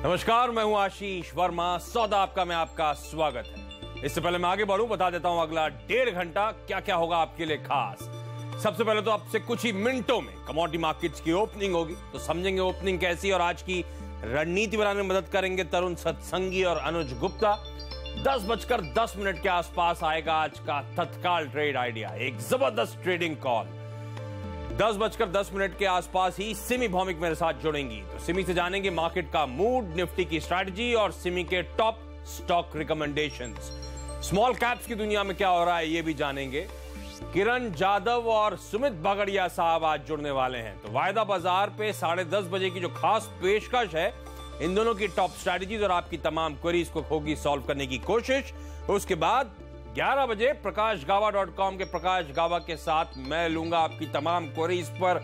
नमस्कार, मैं हूं आशीष वर्मा। सौदा आपका में आपका स्वागत है। इससे पहले मैं आगे बढ़ूं, बता देता हूं अगला 1.5 घंटा क्या क्या होगा आपके लिए खास। सबसे पहले तो आपसे कुछ ही मिनटों में कमोडिटी मार्केट्स की ओपनिंग होगी, तो समझेंगे ओपनिंग कैसी और आज की रणनीति बनाने में मदद करेंगे तरुण सत्संगी और अनुज गुप्ता। 10:10 के आसपास आएगा आज का तत्काल ट्रेड आइडिया, एक जबरदस्त ट्रेडिंग कॉल। 10:10 के आसपास ही सिमी भौमिक मेरे साथ जुड़ेंगी, तो सिमी से जानेंगे मार्केट का मूड, निफ्टी की स्ट्रैटेजी और सिमी के top stock recommendations. Small caps की दुनिया में क्या हो रहा है ये भी जानेंगे। किरण जाधव और सुमित बागड़िया साहब आज जुड़ने वाले हैं, तो वायदा बाजार पे 10:30 बजे की जो खास पेशकश है, इन दोनों की टॉप स्ट्रैटेजीज और आपकी तमाम क्वेरीज को होगी सॉल्व करने की कोशिश। उसके बाद 11 बजे प्रकाशगावा.com के प्रकाश गावा के साथ मैं लूंगा आपकी तमाम क्वेरीज पर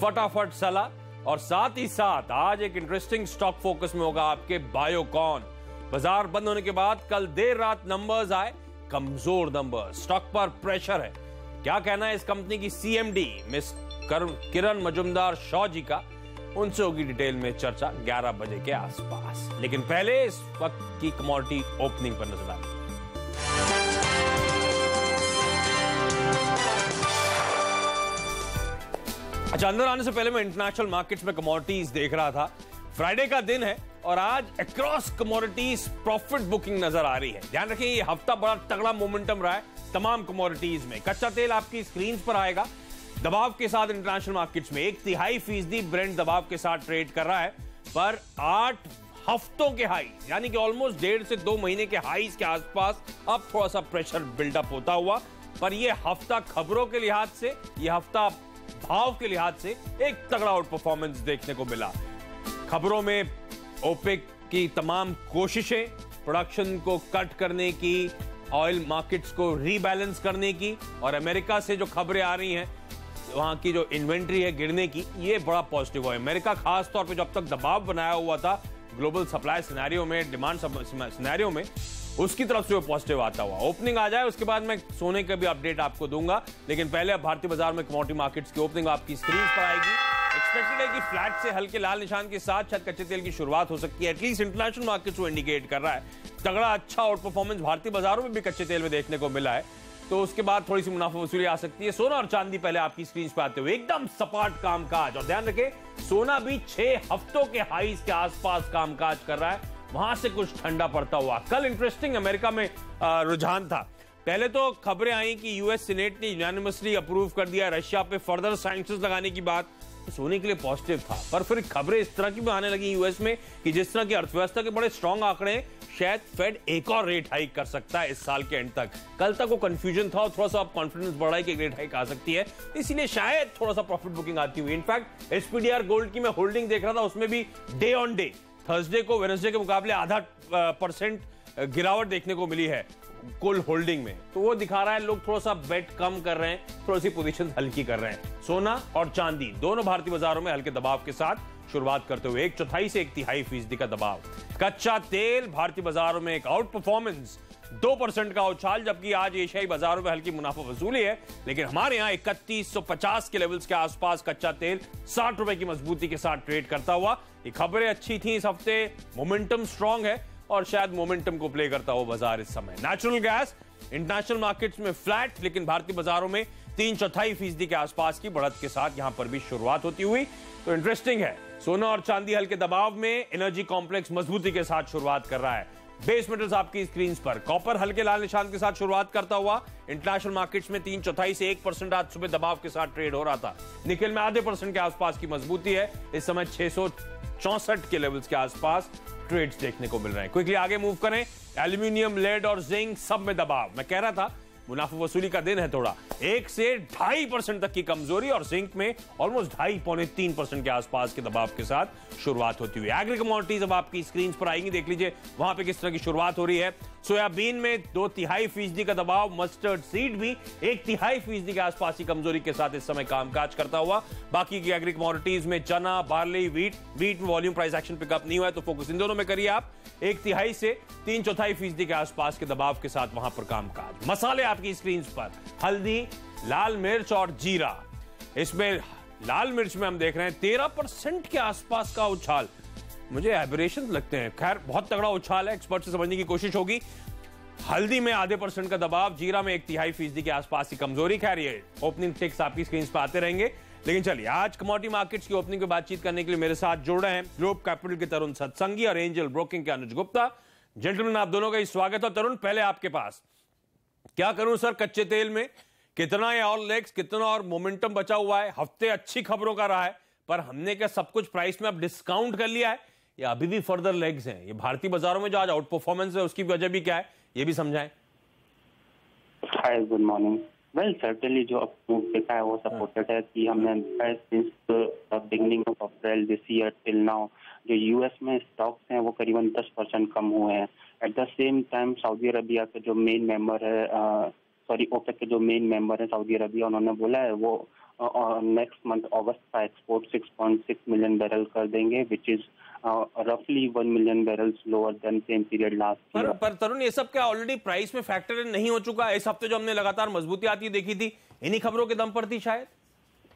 फटाफट सलाह। और साथ ही साथ आज एक इंटरेस्टिंग स्टॉक फोकस में होगा आपके बायोकॉन। बाजार बंद होने के बाद कल देर रात नंबर्स आए, कमजोर नंबर्स, स्टॉक पर प्रेशर है। क्या कहना है इस कंपनी की सीएमडी मिस किरण मजुमदार शॉ जी का, उनसे होगी डिटेल में चर्चा 11 बजे के आसपास। लेकिन पहले इस वक्त की कमोडिटी ओपनिंग पर नजर डालें। अच्छा, अंदर आने से पहले मैं इंटरनेशनल मार्केट्स में कमोडिटीज देख रहा था। फ्राइडे का दिन है और आज अक्रॉस कमोडिटीज प्रॉफिट बुकिंग नजर आ रही है। ध्यान रखें, ये हफ्ता बड़ा तगड़ा मोमेंटम रहा है तमाम कमोडिटीज में। कच्चा तेल आपकी स्क्रीन पर आएगा दबाव के साथ इंटरनेशनल मार्केट्स में 1/3% ब्रेंट दबाव के साथ ट्रेड कर रहा है, पर 8 हफ्तों के हाई यानी कि ऑलमोस्ट 1.5 से 2 महीने के हाईज के आसपास अब थोड़ा सा प्रेशर बिल्डअप होता हुआ। पर यह हफ्ता खबरों के लिहाज से, यह हफ्ता भाव के लिहाज से एक तगड़ा आउट परफॉर्मेंस देखने को मिला। खबरों में ओपेक की तमाम कोशिशें प्रोडक्शन को कट करने की, ऑयल मार्केट्स को रीबैलेंस करने की, और अमेरिका से जो खबरें आ रही हैं वहां की जो इन्वेंट्री है गिरने की, ये बड़ा पॉजिटिव है। अमेरिका खास तौर पे जो अब तक दबाव बनाया हुआ था ग्लोबल सप्लाई सिनेरियो में, डिमांड सिनेरियो में, उसकी तरफ से वो पॉजिटिव आता हुआ। ओपनिंग आ जाए उसके बाद मैं सोने का भी अपडेट आपको दूंगा, लेकिन पहले अब भारतीय बाजार में कमोडिटी मार्केट्स की ओपनिंग आपकी स्क्रीन पर आएगी। एक्सपेक्टेड है कि फ्लैट से हल्के लाल निशान के साथ शायद कच्चे तेल की शुरुआत हो सकती है। एटलीस्ट इंटरनेशनल मार्केट्स को इंडिकेट कर रहा है तगड़ा अच्छा आउट परफॉर्मेंस भारतीय बाजारों में भी कच्चे तेल में देखने को मिला है, तो उसके बाद थोड़ी सी मुनाफा वसूली आ सकती है। सोना और चांदी पहले आपकी स्क्रीन पर आते हुए एकदम सपाट कामकाज, और ध्यान रखें सोना भी 6 हफ्तों के हाईज के आसपास कामकाज कर रहा है, वहां से कुछ ठंडा पड़ता हुआ। कल इंटरेस्टिंग अमेरिका में रुझान था। पहले तो खबरें आई कि यूएस सीनेट ने यूनानिमसली अप्रूव कर दिया रशिया पे फर्दर सैंक्शंस लगाने की बात, तो सोने के लिए पॉजिटिव था। पर फिर खबरें इस तरह की भी आने लगी यूएस में कि जिस तरह की अर्थव्यवस्था के बड़े स्ट्रांग आंकड़े हैं, शायद फेड एक और रेट हाइक कर सकता है इस साल के एंड तक। कल तक वो कंफ्यूजन था और थोड़ा सा अब कॉन्फिडेंस बढ़ा है कि एक रेट हाइक आ सकती है, इसीलिए शायद थोड़ा सा प्रॉफिट बुकिंग आती हुई। इनफैक्ट एसपीडीआर गोल्ड की मैं होल्डिंग देख रहा था, उसमें भी डे ऑन डे थर्सडे को वेडनेसडे के मुकाबले 0.5% गिरावट देखने को मिली है कुल होल्डिंग में, तो वो दिखा रहा है लोग थोड़ा सा बेट कम कर रहे हैं, थोड़ी सी पोजीशन हल्की कर रहे हैं। सोना और चांदी दोनों भारतीय बाजारों में हल्के दबाव के साथ शुरुआत करते हुए 1/4 से 1/3% का दबाव। कच्चा तेल भारतीय बाजारों में एक आउट परफॉर्मेंस, 2% का उछाल, जबकि आज एशियाई बाजारों में हल्की मुनाफा वसूली है। लेकिन हमारे यहां 3150 के लेवल्स के आसपास कच्चा तेल 60 रुपए की मजबूती के साथ ट्रेड करता हुआ। ये खबरें अच्छी थी इस हफ्ते, मोमेंटम स्ट्रांग है और शायद मोमेंटम को प्ले करता हो बाजार इस समय। नेचुरल गैस इंटरनेशनल मार्केट्स में फ्लैट, लेकिन भारतीय बाजारों में 3/4% के आसपास की बढ़त के साथ यहां पर भी शुरुआत होती हुई, तो इंटरेस्टिंग है। सोना और चांदी हल्के दबाव में, एनर्जी कॉम्प्लेक्स मजबूती के साथ शुरुआत कर रहा है। बेस मेटल्स आपकी स्क्रीन पर, कॉपर हल्के लाल निशान के साथ शुरुआत करता हुआ इंटरनेशनल मार्केट्स में 3/4 से 1% आज सुबह दबाव के साथ ट्रेड हो रहा था। निकेल में 0.5% के आसपास की मजबूती है, इस समय 664 के लेवल्स के आसपास ट्रेड्स देखने को मिल रहे हैं। क्विकली आगे मूव करें, एल्यूमिनियम, लेड और जिंक सब में दबाव। मैं कह रहा था मुनाफा वसूली का दिन है, थोड़ा 1 से 2.5% तक की कमजोरी, और जिंक में ऑलमोस्ट 2.5-3% के आसपास के दबाव के साथ शुरुआत होती हुई। एग्री कमोडिटीज अब आपकी स्क्रीन पर आएंगी, देख लीजिए वहां पे किस तरह की शुरुआत हो रही है। सोयाबीन में 2/3% का दबाव, मस्टर्ड सीड भी 1/3% के आसपास की कमजोरी के साथ इस समय कामकाज करता हुआ। बाकी की एग्री कमोडिटीज में चना, बार्ली, वीट में वॉल्यूम प्राइस एक्शन पिकअप नहीं हुआ है, तो फोकस इन दोनों में करिए आप। 1/3 से 3/4% के आसपास के दबाव के साथ वहां पर कामकाज। मसाले आपकी स्क्रीन पर, हल्दी, लाल मिर्च और जीरा। इसमें लाल मिर्च में हम देख रहे हैं 13% के आसपास का उछाल। मुझे एबरेशन लगते हैं। खैर, बहुत तगड़ा उछाल है, एक्सपर्ट से समझने की कोशिश होगी। हल्दी में आधे % का दबाव, जीरा में 1/3% के आसपास की कमजोरी। खैर, ये ओपनिंग टिक्स आपकी स्क्रीन पर आते रहेंगे। लेकिन चलिए, आज कमोडिटी मार्केट्स की ओपनिंग पे बातचीत करने के लिए मेरे साथ जुड़ रहे हैं ग्लोब कैपिटल के तरुण सत्संगी और एंजल ब्रोकिंग के अनुज गुप्ता। जेंटलमैन, आप दोनों का ही स्वागत है। तरुण, पहले आपके पास, क्या करूं सर, कच्चे तेल में कितना और लेग्स, कितना और मोमेंटम बचा हुआ है? हफ्ते अच्छी खबरों का रहा है, पर हमने क्या सब कुछ प्राइस में अब डिस्काउंट कर लिया है या अभी भी फर्दर लेग्स हैं? ये भारतीय बाजारों में जो आज आउट परफॉर्मेंस है उसकी वजह भी क्या है, ये भी समझाएं। हाय, गुड मॉर्निंग। वेल, सर्टेनली जो अब देखा है वो सपोर्टेड है कि हमने since beginning of April this year till now जो यूएस में स्टॉक्स हैं वो करीबन 10% कम हुए हैं। At the same time Saudi Arabia के जो मेन मेंबर है, ओपेक के जो मेन मेंबर है सऊदी अरबिया, उन्होंने बोला है वो नेक्स्ट मंथ अगस्त का एक्सपोर्ट 6.6 मिलियन बैरल कर देंगे, विच इज रफली 1 million barrels lower than same period last year. पर तरुण, ये सब क्या ऑलरेडी प्राइस में फैक्टर नहीं हो चुका है? इस हफ्ते जो हमने लगातार मजबूती आती देखी थी, इन्हीं खबरों के दम पर थी शायद।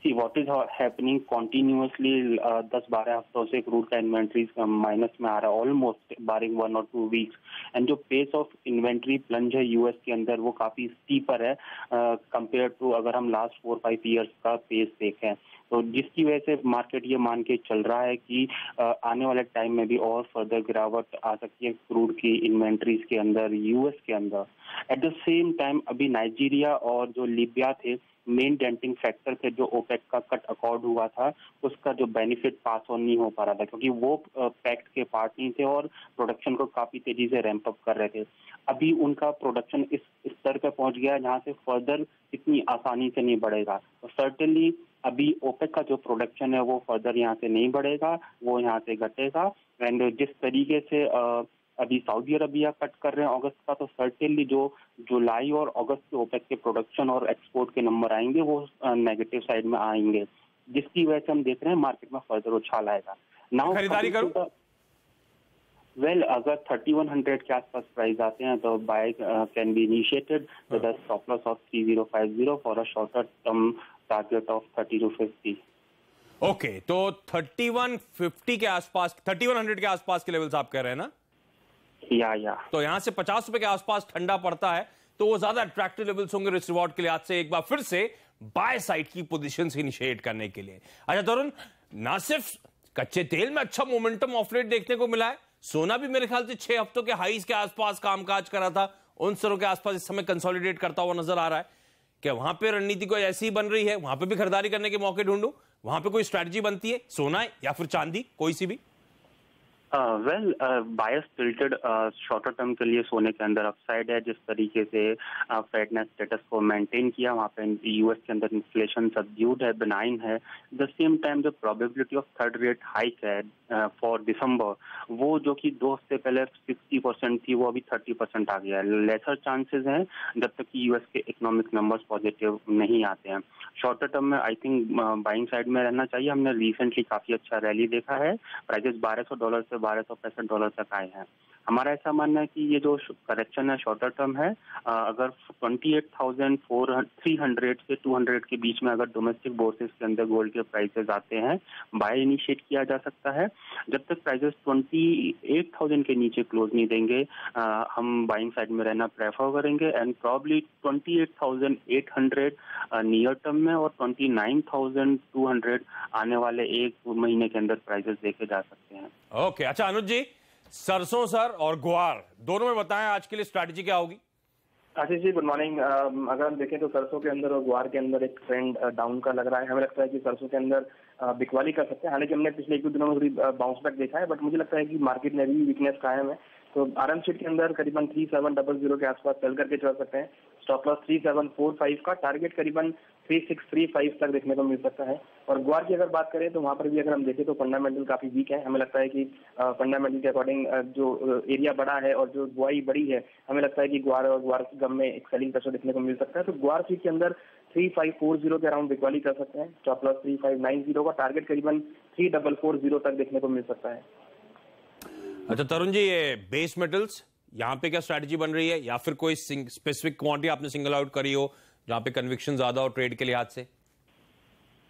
See what is happening continuously 10-12 हफ्तों से क्रूड का इन्वेंट्रीज माइनस में आ रहा है, ऑलमोस्ट बारिंग 1 और 2 वीक्स। एंड जो पेस ऑफ इन्वेंट्री प्लंज है यूएस के अंदर वो काफी स्टीपर है कंपेयर टू अगर हम लास्ट 4-5 ईयर्स का पेस देखें, तो जिसकी वजह से मार्केट ये मान के चल रहा है कि आने वाले टाइम में भी और फर्दर गिरावट आ सकती है क्रूड की इन्वेंट्रीज के अंदर यूएस के अंदर। एट द सेम टाइम अभी नाइजीरिया और जो लीबिया थे मेन डेंटिंग फैक्टर थे, जो ओपेक का कट अकॉर्ड हुआ था, उसका जो बेनिफिट पास ऑन नहीं हो पा रहा था क्योंकि वो पैक्ट के पार्ट नहीं थे और प्रोडक्शन को काफी तेजी से रैंप अप कर रहे थे। अभी उनका प्रोडक्शन इस स्तर पर पहुंच गया जहां से फर्दर इतनी आसानी से नहीं बढ़ेगा। तो सर्टेनली अभी ओपेक का जो प्रोडक्शन है वो फर्दर यहाँ से नहीं बढ़ेगा, वो यहाँ से घटेगा। एंड जिस तरीके से अभी सऊदी अरबिया कट कर रहे हैं अगस्त का, तो सर्टेनली जो जुलाई और अगस्त के ओपेक के प्रोडक्शन और एक्सपोर्ट के नंबर आएंगे वो नेगेटिव साइड में आएंगे, जिसकी वजह से हम देख रहे हैं मार्केट में फर्दर उछाल आएगा। नाउ खरीदारी करूं? वेल, अगर 3100 के आसपास प्राइस आते हैं तो by can be initiated with a stop loss of 3050 for a shorter term target of 3250। Okay, तो 3150 के आसपास, 3100 के आसपास के लेवल्स आप कह रहे हैं ना? या तो यहां से 50 रुपए के आसपास ठंडा पड़ता है तो वो ज्यादा अट्रैक्टिव लेवल्स होंगे रिस्क रिवॉर्ड के लिए आज से एक बार फिर से बाय साइड की पोजीशन से इनिशिएट करने के लिए। अच्छा तरुण, ना सिर्फ कच्चे तेल में अच्छा मोमेंटम ऑफ लेट देखने को मिला है, सोना भी मेरे ख्याल से 6 हफ्तों के हाईज के आसपास कामकाज करा था, उन स्तरों के आसपास इस समय कंसोलिडेट करता हुआ नजर आ रहा है। क्या वहां पे रणनीति कोई ऐसी ही बन रही है, वहां पे भी खरीदारी करने के मौके ढूंढूं, वहां पे कोई स्ट्रैटेजी बनती है, सोना या फिर चांदी, कोई सी भी? वेल, बायस टिल्टेड शॉर्टर टर्म के लिए सोने के अंदर अपसाइड है। जिस तरीके से फेड ने स्टेटस को मेंटेन किया, वहाँ पे यूएस के अंदर इन्फ्लेशन सबड्यूड है, बेनाइन है। द सेम टाइम जो probability of third rate hike है फॉर दिसंबर, वो जो कि 2 हफ्ते पहले 60% थी, वो अभी 30% आ गया है। लेसर चांसेस हैं जब तक कि यूएस के इकोनॉमिक नंबर्स पॉजिटिव नहीं आते हैं। शॉर्टर टर्म में आई थिंक बाइंग साइड में रहना चाहिए। हमने रिसेंटली काफी अच्छा रैली देखा है, प्राइसेस $1200 से $1265 तक आए हैं। हमारा ऐसा मानना है कि ये जो करेक्शन है शॉर्टर टर्म है, अगर 28,300 से 200 के बीच में अगर डोमेस्टिक बोर्सेस के अंदर गोल्ड के प्राइसेस आते हैं, बाय इनिशिएट किया जा सकता है। जब तक प्राइसेस 28,000 के नीचे क्लोज नहीं देंगे, हम बाइंग साइड में रहना प्रेफर करेंगे। एंड प्रॉब्ली 28,800 नियर टर्म में और 29,200 आने वाले एक महीने के अंदर प्राइसेस देखे जा सकते हैं। ओके, अच्छा अनुज जी, सरसों सर और ग्वार दोनों में बताएं आज के लिए स्ट्रैटेजी क्या होगी? Ashish ji, good morning. अगर हम देखें तो सरसों के अंदर और ग्वार के अंदर एक ट्रेंड डाउन का लग रहा है। हमें लगता है कि सरसों के अंदर बिकवाली कर सकते हैं। हालांकि हमने पिछले 1-2 दिनों में थोड़ी बाउंस बैक देखा है, बट मुझे लगता है कि मार्केट में भी वीकनेस कायम है। तो आरएम शीट के अंदर करीबन 3700 के आसपास सेल करके चल सकते हैं। स्टॉप लॉस 3745 का, टारगेट करीबन 3635 तक देखने को मिल सकता है। और ग्वार की अगर बात करें तो वहां पर भी अगर हम देखें तो फंडामेंटल काफी वीक है। हमें लगता है कि फंडामेंटल के अकॉर्डिंग जो एरिया बड़ा है और जो बुआई बड़ी है, हमें लगता है कि ग्वार और ग्वार गम में एक सेलिंग प्रेशर देखने को मिल सकता है। तो ग्वार शीट के अंदर 3540 के अराउंड बिकवाली कर सकते हैं। स्टॉप लॉस 3590 का, टारगेट करीबन 3440 तक देखने को मिल सकता है। अच्छा तरुण जी, ये बेस मेटल्स यहाँ पे क्या स्ट्रैटेजी बन रही है, या फिर कोई स्पेसिफिक क्वांटिटी आपने सिंगल आउट करी हो जहां पे कन्विक्शन ज्यादा हो ट्रेड के लिहाज से?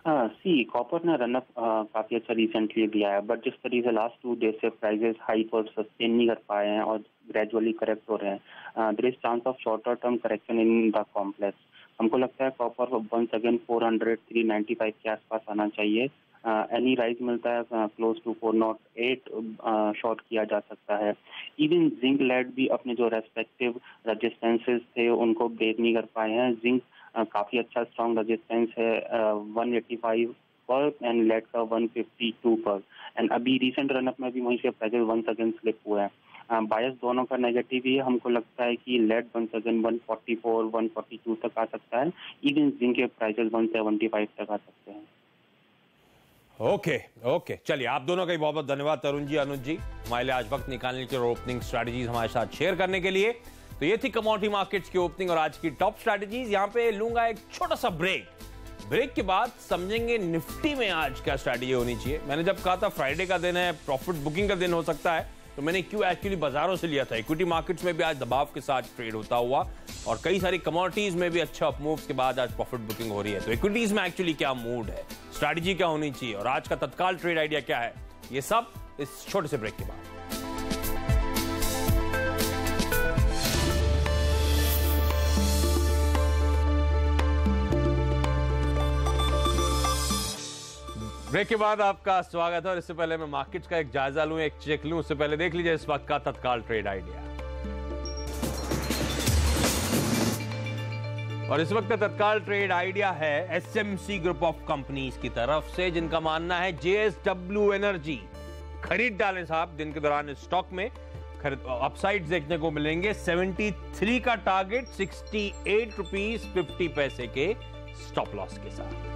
सी कॉपर ने रनअप काफी अच्छा रिसेंटली दिया है, बट जिस तरीके से लास्ट 2 डेज से प्राइसेस हाइक और सस्टेन नहीं कर पाए हैं और ग्रेजुअली करेक्ट हो रहे हैं, there is chance of shorter term correction in the complex. हमको लगता है कॉपर वंस अगेन 400-395 के आसपास आना चाहिए। एनी राइज मिलता है क्लोज टू 408 शॉर्ट किया जा सकता है। इवन जिंक लेड भी अपने जो रेस्पेक्टिव रजिस्टेंसेस थे उनको ब्रेक नहीं कर पाए हैं। जिंक काफी अच्छा स्ट्रॉन्ग रेजिस्टेंस है 185 पर एंड लेड का 152 पर, एंड अभी रिसेंट रनअप में भी वहीं से प्राइसेस वंस अगेन स्लिप हुए हैं। बायस दोनों का नेगेटिव ही है। हमको लगता है कि लेड वंस अगेन 144 142 तक आ सकता है। इवन जिंक के प्राइसेस 175 तक आ सकते हैं। ओके चलिए, आप दोनों का ही बहुत बहुत धन्यवाद तरुण जी, अनुज जी, हमारे लिए आज वक्त निकालने के लिए ओपनिंग स्ट्रैटेजीज हमारे साथ शेयर करने के लिए। तो ये थी कमोडिटी मार्केट्स की ओपनिंग और आज की टॉप स्ट्रैटेजीज। यहां पे लूंगा एक छोटा सा ब्रेक के बाद समझेंगे निफ्टी में आज क्या स्ट्रैटेजी होनी चाहिए। मैंने जब कहा था फ्राइडे का दिन है, प्रॉफिट बुकिंग का दिन हो सकता है, तो मैंने क्यों एक्चुअली बाजारों से लिया था। इक्विटी मार्केट्स में भी आज दबाव के साथ ट्रेड होता हुआ और कई सारी कमोडिटीज में भी अच्छा अपमूव्स के बाद आज प्रॉफिट बुकिंग हो रही है। तो इक्विटीज में एक्चुअली क्या मूड है, स्ट्रैटेजी क्या होनी चाहिए और आज का तत्काल ट्रेड आइडिया क्या है, ये सब इस छोटे से ब्रेक के बाद। ब्रेक के बाद आपका स्वागत है और इससे पहले मैं मार्केट्स का एक जायजा लूं, एक चेक लूं, उससे पहले देख लीजिए इस वक्त का तत्काल ट्रेड आइडिया। और इस वक्त का तत्काल ट्रेड आइडिया है एसएमसी ग्रुप ऑफ कंपनीज की तरफ से, जिनका मानना है जेएसडब्ल्यू एनर्जी खरीद डालें साहब। दिन के दौरान इस स्टॉक में अपसाइड्स देखने को मिलेंगे। 73 का टारगेट 68 रुपीज 50 पैसे के स्टॉप लॉस के साथ।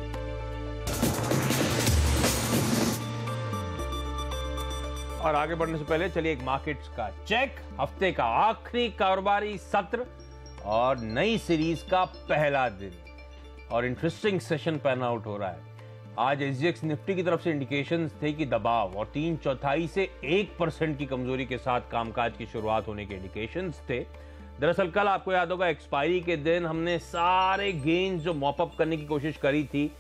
और आगे बढ़ने से पहले चलिए एक मार्केट्स का चेक, हफ्ते का आखिरी कारोबारी सत्र और नई सीरीज का पहला दिन और इंटरेस्टिंग सेशन पैन आउट हो रहा है। आज एसजीएक्स निफ्टी की तरफ से इंडिकेशंस थे कि दबाव और 3/4 से 1% की कमजोरी के साथ कामकाज की शुरुआत होने के इंडिकेशंस थे। दरअसल कल आपको याद होगा एक्सपायरी के दिन हमने सारे गेन्स जो मॉप अप करने की कोशिश करी थी,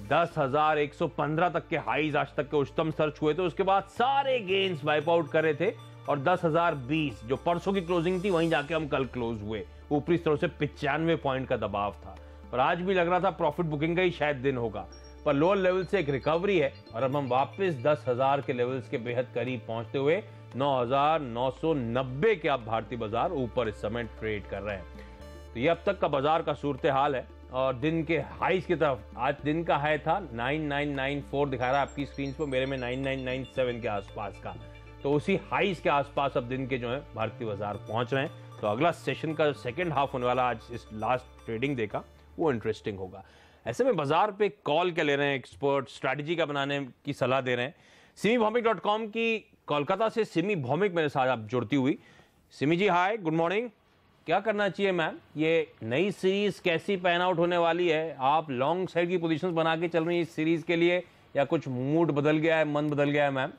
10,115 तक के हाईज आज तक के उच्चतम स्तर छुए थे, उसके बाद सारे गेन्स वाइप आउट करे थे और 10,020 जो परसों की क्लोजिंग थी वहीं जाके हम कल क्लोज हुए। ऊपरी स्तरों से 95 पॉइंट का दबाव था और आज भी लग रहा था प्रॉफिट बुकिंग का ही शायद दिन होगा, पर लोअर लेवल से एक रिकवरी है और अब हम वापस 10,000 के लेवल्स के बेहद करीब पहुंचते हुए 9,990 के अब भारतीय बाजार ऊपर इस समय ट्रेड कर रहे हैं। तो ये अब तक का बाजार का सूरत हाल है और दिन के हाईज की तरफ आज दिन का हाई था 9994 दिखा रहा है आपकी स्क्रीन पर, मेरे में 9997 के आसपास का। तो उसी हाईज के आसपास अब दिन के जो है भारतीय बाजार पहुंच रहे हैं। तो अगला सेशन का सेकंड हाफ होने वाला आज इस लास्ट ट्रेडिंग डे का, वो इंटरेस्टिंग होगा। ऐसे में बाजार पे कॉल क्या ले रहे हैं एक्सपर्ट, स्ट्रैटेजी का बनाने की सलाह दे रहे हैं। simibhomik.com की कोलकाता से सिमी भौमिक मेरे साथ आप जुड़ती हुई। सिमी जी हाय, गुड मॉर्निंग। क्या करना चाहिए मैम, ये नई सीरीज कैसी पैन आउट होने वाली है? आप लॉन्ग साइड की पोजीशंस बना के चल रही हैं इस सीरीज के लिए या कुछ मूड बदल गया है, मन बदल गया है मैम?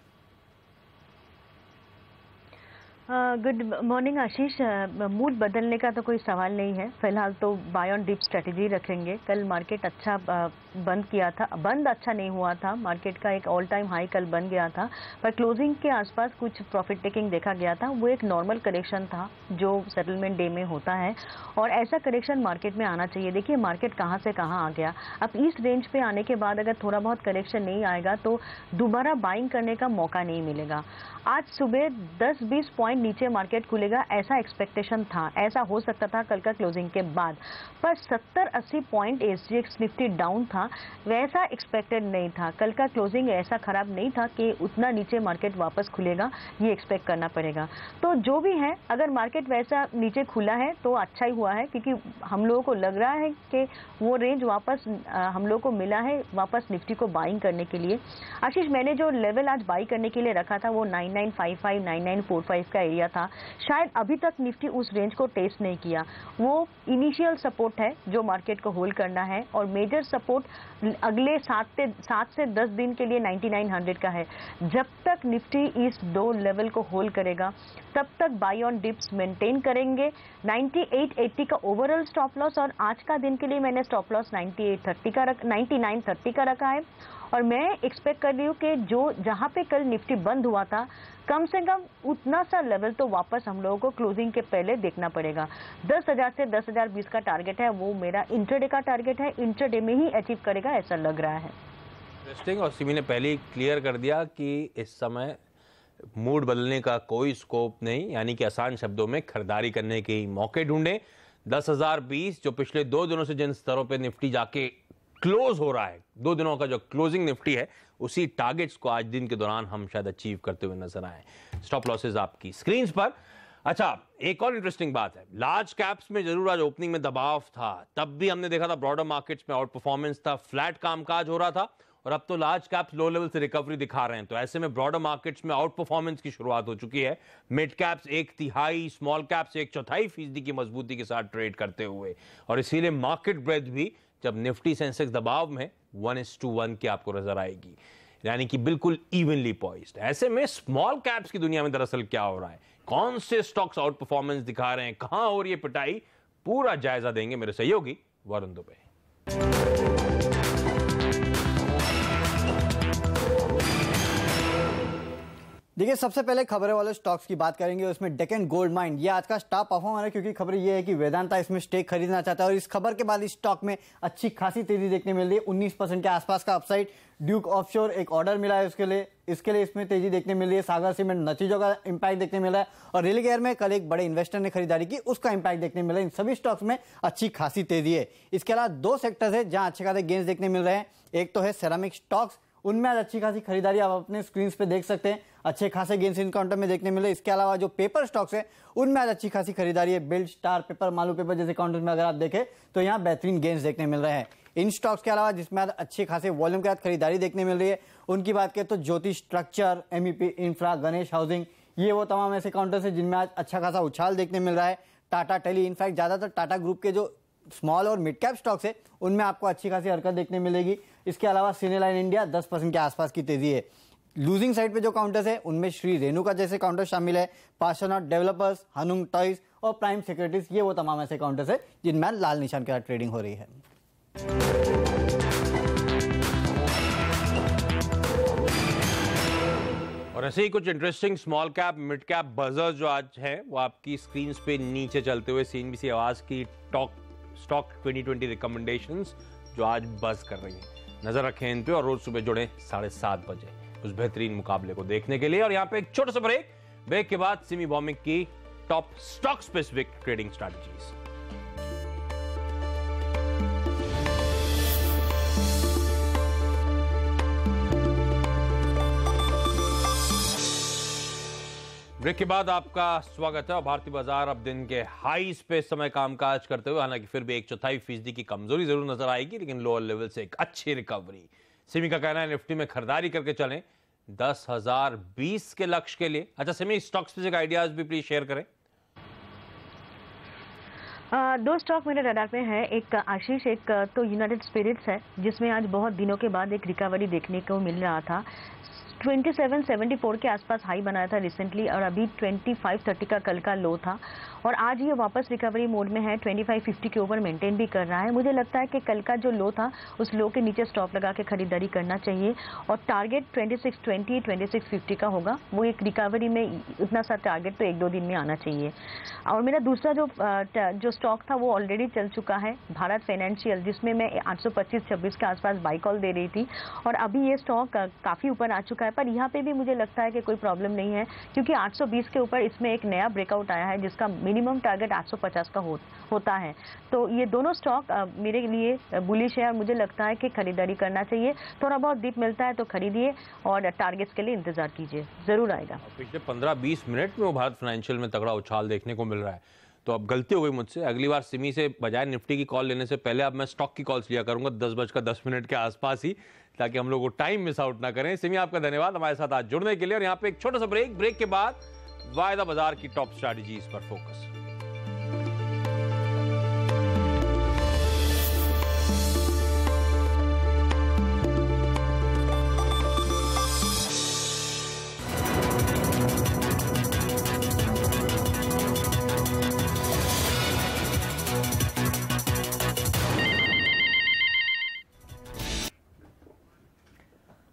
गुड मॉर्निंग आशीष। मूड बदलने का तो कोई सवाल नहीं है। फिलहाल तो बाय ऑन डिप स्ट्रेटजी रखेंगे। कल मार्केट अच्छा बंद किया था, बंद अच्छा नहीं हुआ था, मार्केट का एक ऑल टाइम हाई कल बन गया था, पर क्लोजिंग के आसपास कुछ प्रॉफिट टेकिंग देखा गया था। वो एक नॉर्मल करेक्शन था जो सेटलमेंट डे में होता है और ऐसा करेक्शन मार्केट में आना चाहिए। देखिए मार्केट कहाँ से कहाँ आ गया। अब इस रेंज पे आने के बाद अगर थोड़ा बहुत करेक्शन नहीं आएगा तो दोबारा बाइंग करने का मौका नहीं मिलेगा। आज सुबह 10-20 पॉइंट नीचे मार्केट खुलेगा ऐसा एक्सपेक्टेशन था, ऐसा हो सकता था कल का क्लोजिंग के बाद, पर 70-80 पॉइंट एसजीएक्स निफ्टी डाउन था, वैसा एक्सपेक्टेड नहीं था। कल का क्लोजिंग ऐसा खराब नहीं था कि उतना नीचे मार्केट वापस खुलेगा, ये एक्सपेक्ट करना पड़ेगा। तो जो भी है, अगर मार्केट वैसा नीचे खुला है तो अच्छा ही हुआ है, क्योंकि हम लोगों को लग रहा है कि वो रेंज वापस हम लोगों को मिला है वापस निफ्टी को बाइंग करने के लिए। आशीष, मैंने जो लेवल आज बाई करने के लिए रखा था वो 9955 9945 का एरिया था, शायद अभी तक निफ्टी उस रेंज को टेस्ट नहीं किया। वो इनिशियल सपोर्ट है जो मार्केट को होल्ड करना है, और मेजर सपोर्ट अगले 7 से 10 दिन के लिए 9900 का है। जब तक निफ्टी इस 2 लेवल को होल्ड करेगा तब तक बाय ऑन डिप्स मेंटेन करेंगे। 9880 का ओवरऑल स्टॉप लॉस, और आज का दिन के लिए मैंने स्टॉप लॉस 9930 का रखा है। और मैं एक्सपेक्ट कर रही हूँ कि जहां पे कल निफ्टी बंद हुआ था, कम से कम उतना सा लेवल तो वापस हम लोगों को क्लोजिंग के पहले देखना पड़ेगा। 10,000 से 10,020 का टारगेट है, वो मेरा इंट्राडे का टारगेट है, इंट्राडे में ही अचीव करेगा ऐसा लग रहा है। इंटरेस्टिंग। और सिमी ने पहले ही क्लियर कर दिया कि इस समय मूड बदलने का कोई स्कोप नहीं, यानी कि आसान शब्दों में खरीदारी करने के मौके ढूंढें। 10,020 जो पिछले 2 दिनों से जिन स्तरों पे निफ्टी जाके क्लोज हो रहा है, 2 दिनों का जो क्लोजिंग निफ्टी है, उसी टारगेट्स को आज दिन के दौरान हम शायद अचीव करते हुए नजर आए। स्टॉप लॉसेस आपकी स्क्रीन पर। अच्छा, एक और इंटरेस्टिंग बात है, लार्ज कैप्स में जरूर आज ओपनिंग में दबाव था, तब भी हमने देखा था ब्रॉडर मार्केट्स में आउट परफॉर्मेंस था, फ्लैट कामकाज हो रहा था, और अब तो लार्ज कैप्स लो लेवल से रिकवरी दिखा रहे हैं। तो ऐसे में ब्रॉडर मार्केट्स में आउट परफॉर्मेंस की शुरुआत हो चुकी है। मिड कैप्स 1/3, स्मॉल कैप्स 1/4% की मजबूती के साथ ट्रेड करते हुए, और इसीलिए मार्केट ब्रेथ भी जब निफ्टी सेंसेक्स दबाव में 1:1 की आपको नजर आएगी, यानी कि बिल्कुल इवनली पॉइज्ड। ऐसे में स्मॉल कैप्स की दुनिया में दरअसल क्या हो रहा है, कौन से स्टॉक्स आउट परफॉर्मेंस दिखा रहे हैं, कहां हो रही है पिटाई, पूरा जायजा देंगे मेरे सहयोगी वरुण दुबे। देखिए, सबसे पहले खबरें वाले स्टॉक्स की बात करेंगे। उसमें डेक्कन गोल्ड माइन ये आज का स्टार परफॉर्मर है, क्योंकि खबर ये है कि वेदांता इसमें स्टेक खरीदना चाहता है, और इस खबर के बाद इस स्टॉक में अच्छी खासी तेजी देखने मिल रही है। 19% के आसपास का अपसाइड। ड्यूक ऑफशोर एक ऑर्डर मिला है इसके लिए इसमें तेजी देखने मिल रही है। सागर सीमेंट नतीजों का इंपैक्ट देखने मिल रहा है, और रेल गेयर में कल एक बड़े इन्वेस्टर ने खरीदारी की, उसका इंपैक्ट देखने मिल रहा है। इन सभी स्टॉक्स में अच्छी खासी तेजी है। इसके अलावा 2 सेक्टर्स है जहां अच्छे खासे गेंस देखने मिल रहे हैं। एक तो है सेरामिक स्टॉक्स, उनमें आज अच्छी खासी खरीदारी आप अपने स्क्रीन पे देख सकते हैं, अच्छे खासे गेंस इन काउंटर में देखने मिले। इसके अलावा जो पेपर स्टॉक्स है उनमें आज अच्छी खासी खरीदारी है। Build, star paper, Malu paper जैसे काउंटर में अगर आप देखें तो यहाँ बेहतरीन गेंस देखने मिल रहे हैं। इन स्टॉक्स के अलावा जिसमें आज अच्छे खासे वॉल्यूम के साथ खरीदारी देखने मिल रही है, उनकी बात करें तो Jyoti structure, MEP infra, Ganesh housing, ये वो तमाम ऐसे काउंटर्स है जिनमें आज अच्छा खासा उछाल देखने मिल रहा है। टाटा टेली, इनफैक्ट ज्यादातर टाटा ग्रुप के जो स्मॉल और मिड कैप स्टॉक्स है उनमें आपको अच्छी खासी हरकत देखने मिलेगी। इसके अलावा सिनेलाइन इंडिया 10% के आसपास की तेजी है। लूजिंग साइड पे जो काउंटर्स है उनमें श्री रेणुका जैसे काउंटर शामिल है, पार्श्वनाथ डेवलपर्स, हनुंग टॉयज और प्राइम सिक्योरिटीज, ये वो तमाम ऐसे काउंटर्स है जिनमें लाल निशान के साथ ट्रेडिंग हो रही है। और ऐसे ही कुछ interesting small cap mid cap buzzers जो आज है वो आपकी स्क्रीन पे नीचे चलते हुए CNBC आवाज की स्टॉक 2020 रिकमेंडेशंस जो आज बज कर रही है। नजर रखें इन पे, और रोज सुबह जुड़े 7:30 बजे उस बेहतरीन मुकाबले को देखने के लिए। और यहाँ पे एक छोटा सा ब्रेक के बाद सिमी बॉमिक की top stock specific trading strategies. Break के बाद आपका स्वागत है। और भारतीय बाजार अब दिन के हाईस पे समय कामकाज करते हुए, हालांकि फिर भी 1/4% की कमजोरी जरूर नजर आएगी, लेकिन लोअर लेवल से एक अच्छी रिकवरी। सिमी का कहना है निफ्टी में खरीदारी करके चलें 10,020 के लक्ष्य के लिए। अच्छा सिमी, स्टॉक स्पेसिफिक आइडियाज भी प्लीज शेयर करें। 2 स्टॉक मेरे रडार पे है, एक आशीष, एक तो यूनाइटेड स्पिरिट्स है, जिसमें आज बहुत दिनों के बाद एक रिकवरी देखने को मिल रहा था। 2774 के आसपास हाई बनाया था रिसेंटली, और अभी 2530 का कल का लो था, और आज ये वापस रिकवरी मोड में है, 2550 के ऊपर मेंटेन भी कर रहा है। मुझे लगता है कि कल का जो लो था उस लो के नीचे स्टॉप लगा के खरीदारी करना चाहिए, और टारगेट 2620 2650 का होगा। वो एक रिकवरी में उतना सा टारगेट तो 1-2 दिन में आना चाहिए। और मेरा दूसरा जो स्टॉक था वो ऑलरेडी चल चुका है, भारत फाइनेंशियल, जिसमें मैं 825-26 के आसपास बाई कॉल दे रही थी, और अभी ये स्टॉक काफ़ी ऊपर आ चुका है। पर यहाँ पे भी मुझे लगता है कि कोई प्रॉब्लम नहीं है, क्योंकि 820 के ऊपर इसमें एक नया ब्रेकआउट आया है जिसका मिनिमम टारगेट 850 का होता है। तो ये दोनों स्टॉक मेरे लिए बुलिश है, और मुझे लगता है कि खरीदारी करना चाहिए। थोड़ा बहुत डिप मिलता है तो खरीदिए, और टारगेट्स के लिए इंतजार कीजिए, जरूर आएगा। पिछले 15-20 मिनट में वो भारत फाइनेंशियल में तगड़ा उछाल देखने को मिल रहा है। तो अब गलती हो गई मुझसे, अगली बार सिमी से बजाय निफ्टी की कॉल लेने से पहले अब मैं स्टॉक की कॉल्स लिया करूंगा 10:10 के आसपास ही, ताकि हम लोग को टाइम मिस आउट ना करें। सिमी आपका धन्यवाद हमारे साथ आज जुड़ने के लिए। और यहाँ पे एक छोटा सा ब्रेक के बाद वायदा बाजार की टॉप स्ट्रैटेजीज पर फोकस।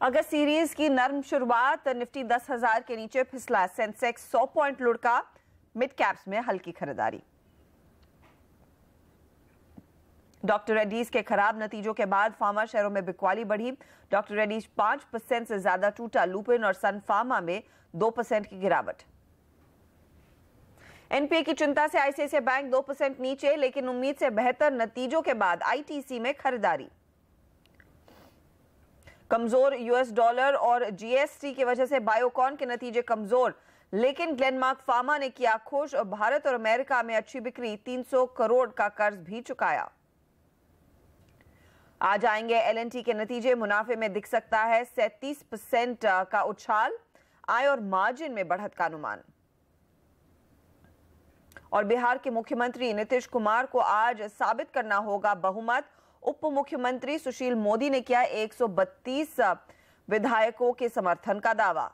अगस्त सीरीज की नरम शुरुआत, निफ्टी 10,000 के नीचे फिसला, सेंसेक्स 100 पॉइंट लुढ़का, मिड कैप्स में हल्की खरीदारी। डॉक्टर रेड्डीज के खराब नतीजों के बाद फार्मा शेयरों में बिकवाली बढ़ी। डॉक्टर रेड्डीज 5% से ज्यादा टूटा, लुपिन और सन फार्मा में 2% की गिरावट। एनपीए की चिंता से आईसीआईसीआई बैंक 2% नीचे, लेकिन उम्मीद से बेहतर नतीजों के बाद आईटीसी में खरीदारी। कमजोर यूएस डॉलर और जीएसटी की वजह से बायोकॉन के नतीजे कमजोर, लेकिन ग्लेनमार्क फार्मा ने किया खुश और भारत और अमेरिका में अच्छी बिक्री, 300 करोड़ का कर्ज भी चुकाया। आज आएंगे एलएनटी के नतीजे, मुनाफे में दिख सकता है 37% का उछाल, आय और मार्जिन में बढ़त का अनुमान। और बिहार के मुख्यमंत्री नीतीश कुमार को आज साबित करना होगा बहुमत। उप मुख्यमंत्री सुशील मोदी ने किया 132 विधायकों के समर्थन का दावा।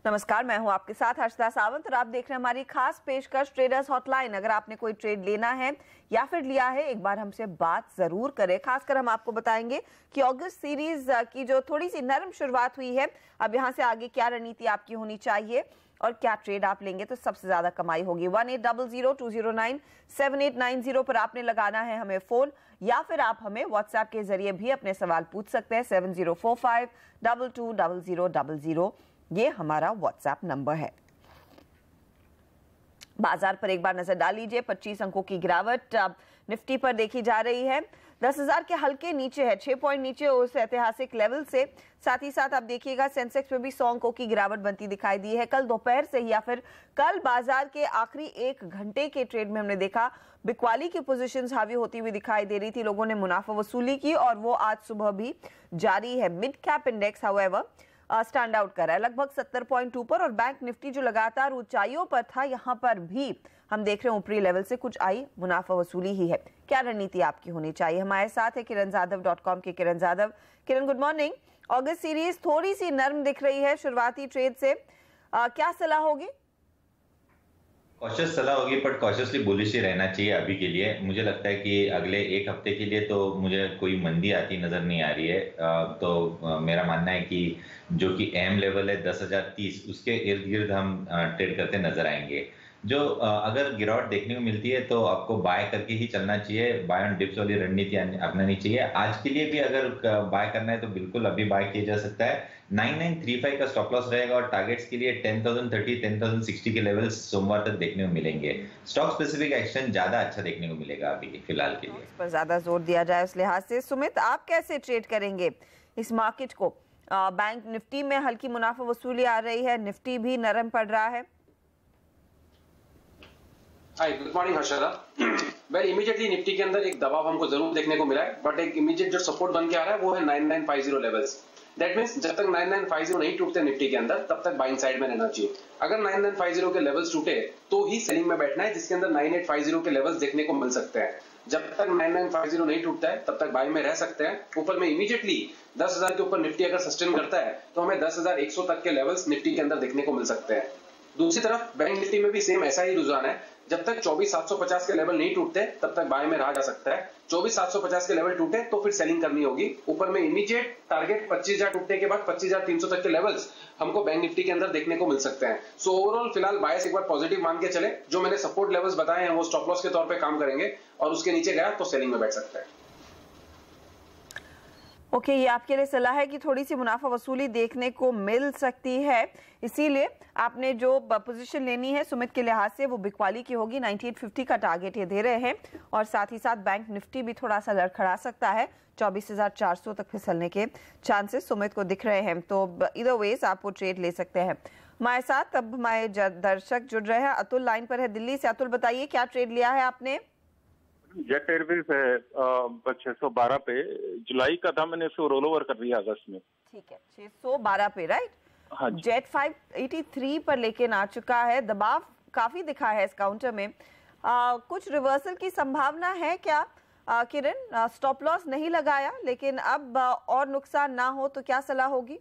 नमस्कार, मैं हूं आपके साथ हर्षदा सावंत और आप देख रहे हैं हमारी खास पेशकश ट्रेडर्स हॉटलाइन। अगर आपने कोई ट्रेड लेना है या फिर लिया है, एक बार हमसे बात जरूर करें। खासकर हम आपको बताएंगे कि अगस्त सीरीज की जो थोड़ी सी नरम शुरुआत हुई है, अब यहां से आगे क्या रणनीति आपकी होनी चाहिए और क्या ट्रेड आप लेंगे तो सबसे ज्यादा कमाई होगी। 1800-209-7890 पर आपने लगाना है हमें फोन, या फिर आप हमें व्हाट्सएप के जरिए भी अपने सवाल पूछ सकते हैं। 7045220000 ये हमारा व्हाट्सएप नंबर है। बाजार पर एक बार नजर डाल लीजिए। 25 अंकों की गिरावट निफ्टी पर देखी जा रही है। 10,000 के हल्के नीचे है, 6 पॉइंट नीचे उस ऐतिहासिक लेवल से। साथ ही साथ आप देखिएगा सेंसेक्स में भी 100 अंकों की गिरावट बनती दिखाई दी है। कल दोपहर से ही या फिर कल बाजार के आखिरी 1 घंटे के ट्रेड में हमने देखा बिकवाली की पोजीशंस हावी होती हुई दिखाई दे रही थी। लोगों ने मुनाफा वसूली की और वो आज सुबह भी जारी है। Mid cap index however stand out कर रहा है लगभग 70 पॉइंट ऊपर, और बैंक निफ्टी जो लगातार ऊंचाइयों पर था, यहां पर भी हम देख रहे हैं ऊपरी लेवल से कुछ आई मुनाफा वसूली ही है। क्या रणनीति आपकी होनी चाहिए? हमारे साथ है kiranjadhav.com के किरण जाधव। किरण, गुड मॉर्निंग। अगस्त सीरीज थोड़ी सी नर्म दिख रही है शुरुआती ट्रेड से, क्या सलाह होगी? कॉशियस सलाह होगी, बट कॉशियसली बुलिश ही रहना चाहिए अभी के लिए। मुझे लगता है कि अगले 1 हफ्ते के लिए तो मुझे कोई मंदी आती नजर नहीं आ रही है। तो मेरा मानना है कि जो कि अहम लेवल है 10,030, उसके इर्द गिर्द हम ट्रेड करते नजर आएंगे। जो अगर गिरावट देखने को मिलती है तो आपको बाय करके ही चलना चाहिए, बाय ऑन डिप्स वाली रणनीति अपनानी चाहिए। आज के लिए भी अगर बाय करना है तो बिल्कुल अभी बाय किया जा सकता है। 9935 का स्टॉप लॉस रहेगा और टारगेट्स के लिए 10,030, 10,060 के लेवल्स सोमवार तक देखने को मिलेंगे। स्टॉक स्पेसिफिक एक्शन ज्यादा अच्छा देखने को मिलेगा अभी फिलहाल के लिए। इस पर ज्यादा जोर दिया जाए उस लिहाज से। सुमित, आप कैसे ट्रेड करेंगे इस मार्केट को? बैंक निफ्टी में हल्की मुनाफा वसूली आ रही है, निफ्टी भी नरम पड़ रहा है। Hi, good morning Harshada. Well, immediately Nifty के अंदर एक दबाव हमको जरूर देखने को मिला है, बट एक इमीडिएट जो सपोर्ट बन के आ रहा है वो है 9950 लेवल्स। दैट मींस जब तक 9950 नहीं टूटते निफ्टी के अंदर, तब तक बाइंग साइड में रहना चाहिए। अगर 9950 के लेवल्स टूटे तो ही सेलिंग में बैठना है, जिसके अंदर 9850 के लेवल्स देखने को मिल सकते हैं। जब तक 9950 नहीं टूटता है तब तक बाइंग में रह सकते हैं। ऊपर में इमीडिएटली 10,000 के ऊपर निफ्टी अगर सस्टेन करता है तो हमें 10,100 तक के लेवल्स निफ्टी के अंदर देखने को मिल सकते हैं। दूसरी तरफ बैंक निफ्टी में भी सेम ऐसा ही रुझान है। जब तक 24,750 के लेवल नहीं टूटते तब तक बाय में रहा जा सकता है। 24,750 के लेवल टूटे तो फिर सेलिंग करनी होगी। ऊपर में इमीडिएट टारगेट 25,000 टूटने के बाद 25,300 तक के लेवल्स हमको बैंक निफ्टी के अंदर देखने को मिल सकते हैं। सो ओवरऑल फिलहाल बायस एक बार पॉजिटिव मान के चले। जो मैंने सपोर्ट लेवल्स बताए हैं वो स्टॉप लॉस के तौर पे काम करेंगे और उसके नीचे गया तो सेलिंग में बैठ सकता है। ओके, ये आपके लिए सलाह है कि थोड़ी सी मुनाफा वसूली देखने को मिल सकती है, इसीलिए आपने जो पोजीशन लेनी है सुमित के लिहाज से वो बिकवाली की होगी। 9850 का टारगेट ये दे रहे हैं और साथ ही साथ बैंक निफ्टी भी थोड़ा सा लड़खड़ा सकता है। 24,400 तक फिसलने के चांसेस सुमित को दिख रहे हैं। तो इधर वेज आप वो ट्रेड ले सकते हैं। हमारे साथ अब हमारे दर्शक जुड़ रहे हैं। अतुल लाइन पर है दिल्ली से। अतुल, बताइए क्या ट्रेड लिया है आपने? जेट एयरवेज है 612 पे, जुलाई का था, मैंने इसको रोल ओवर कर दिया अगस्त में। ठीक है, 612 पे, राइट? हाँ, जेट 583 पर लेकिन आ चुका है, दबाव काफी दिखा है इस काउंटर में। कुछ रिवर्सल की संभावना है क्या किरण? स्टॉप लॉस नहीं लगाया, लेकिन अब और नुकसान ना हो तो क्या सलाह होगी?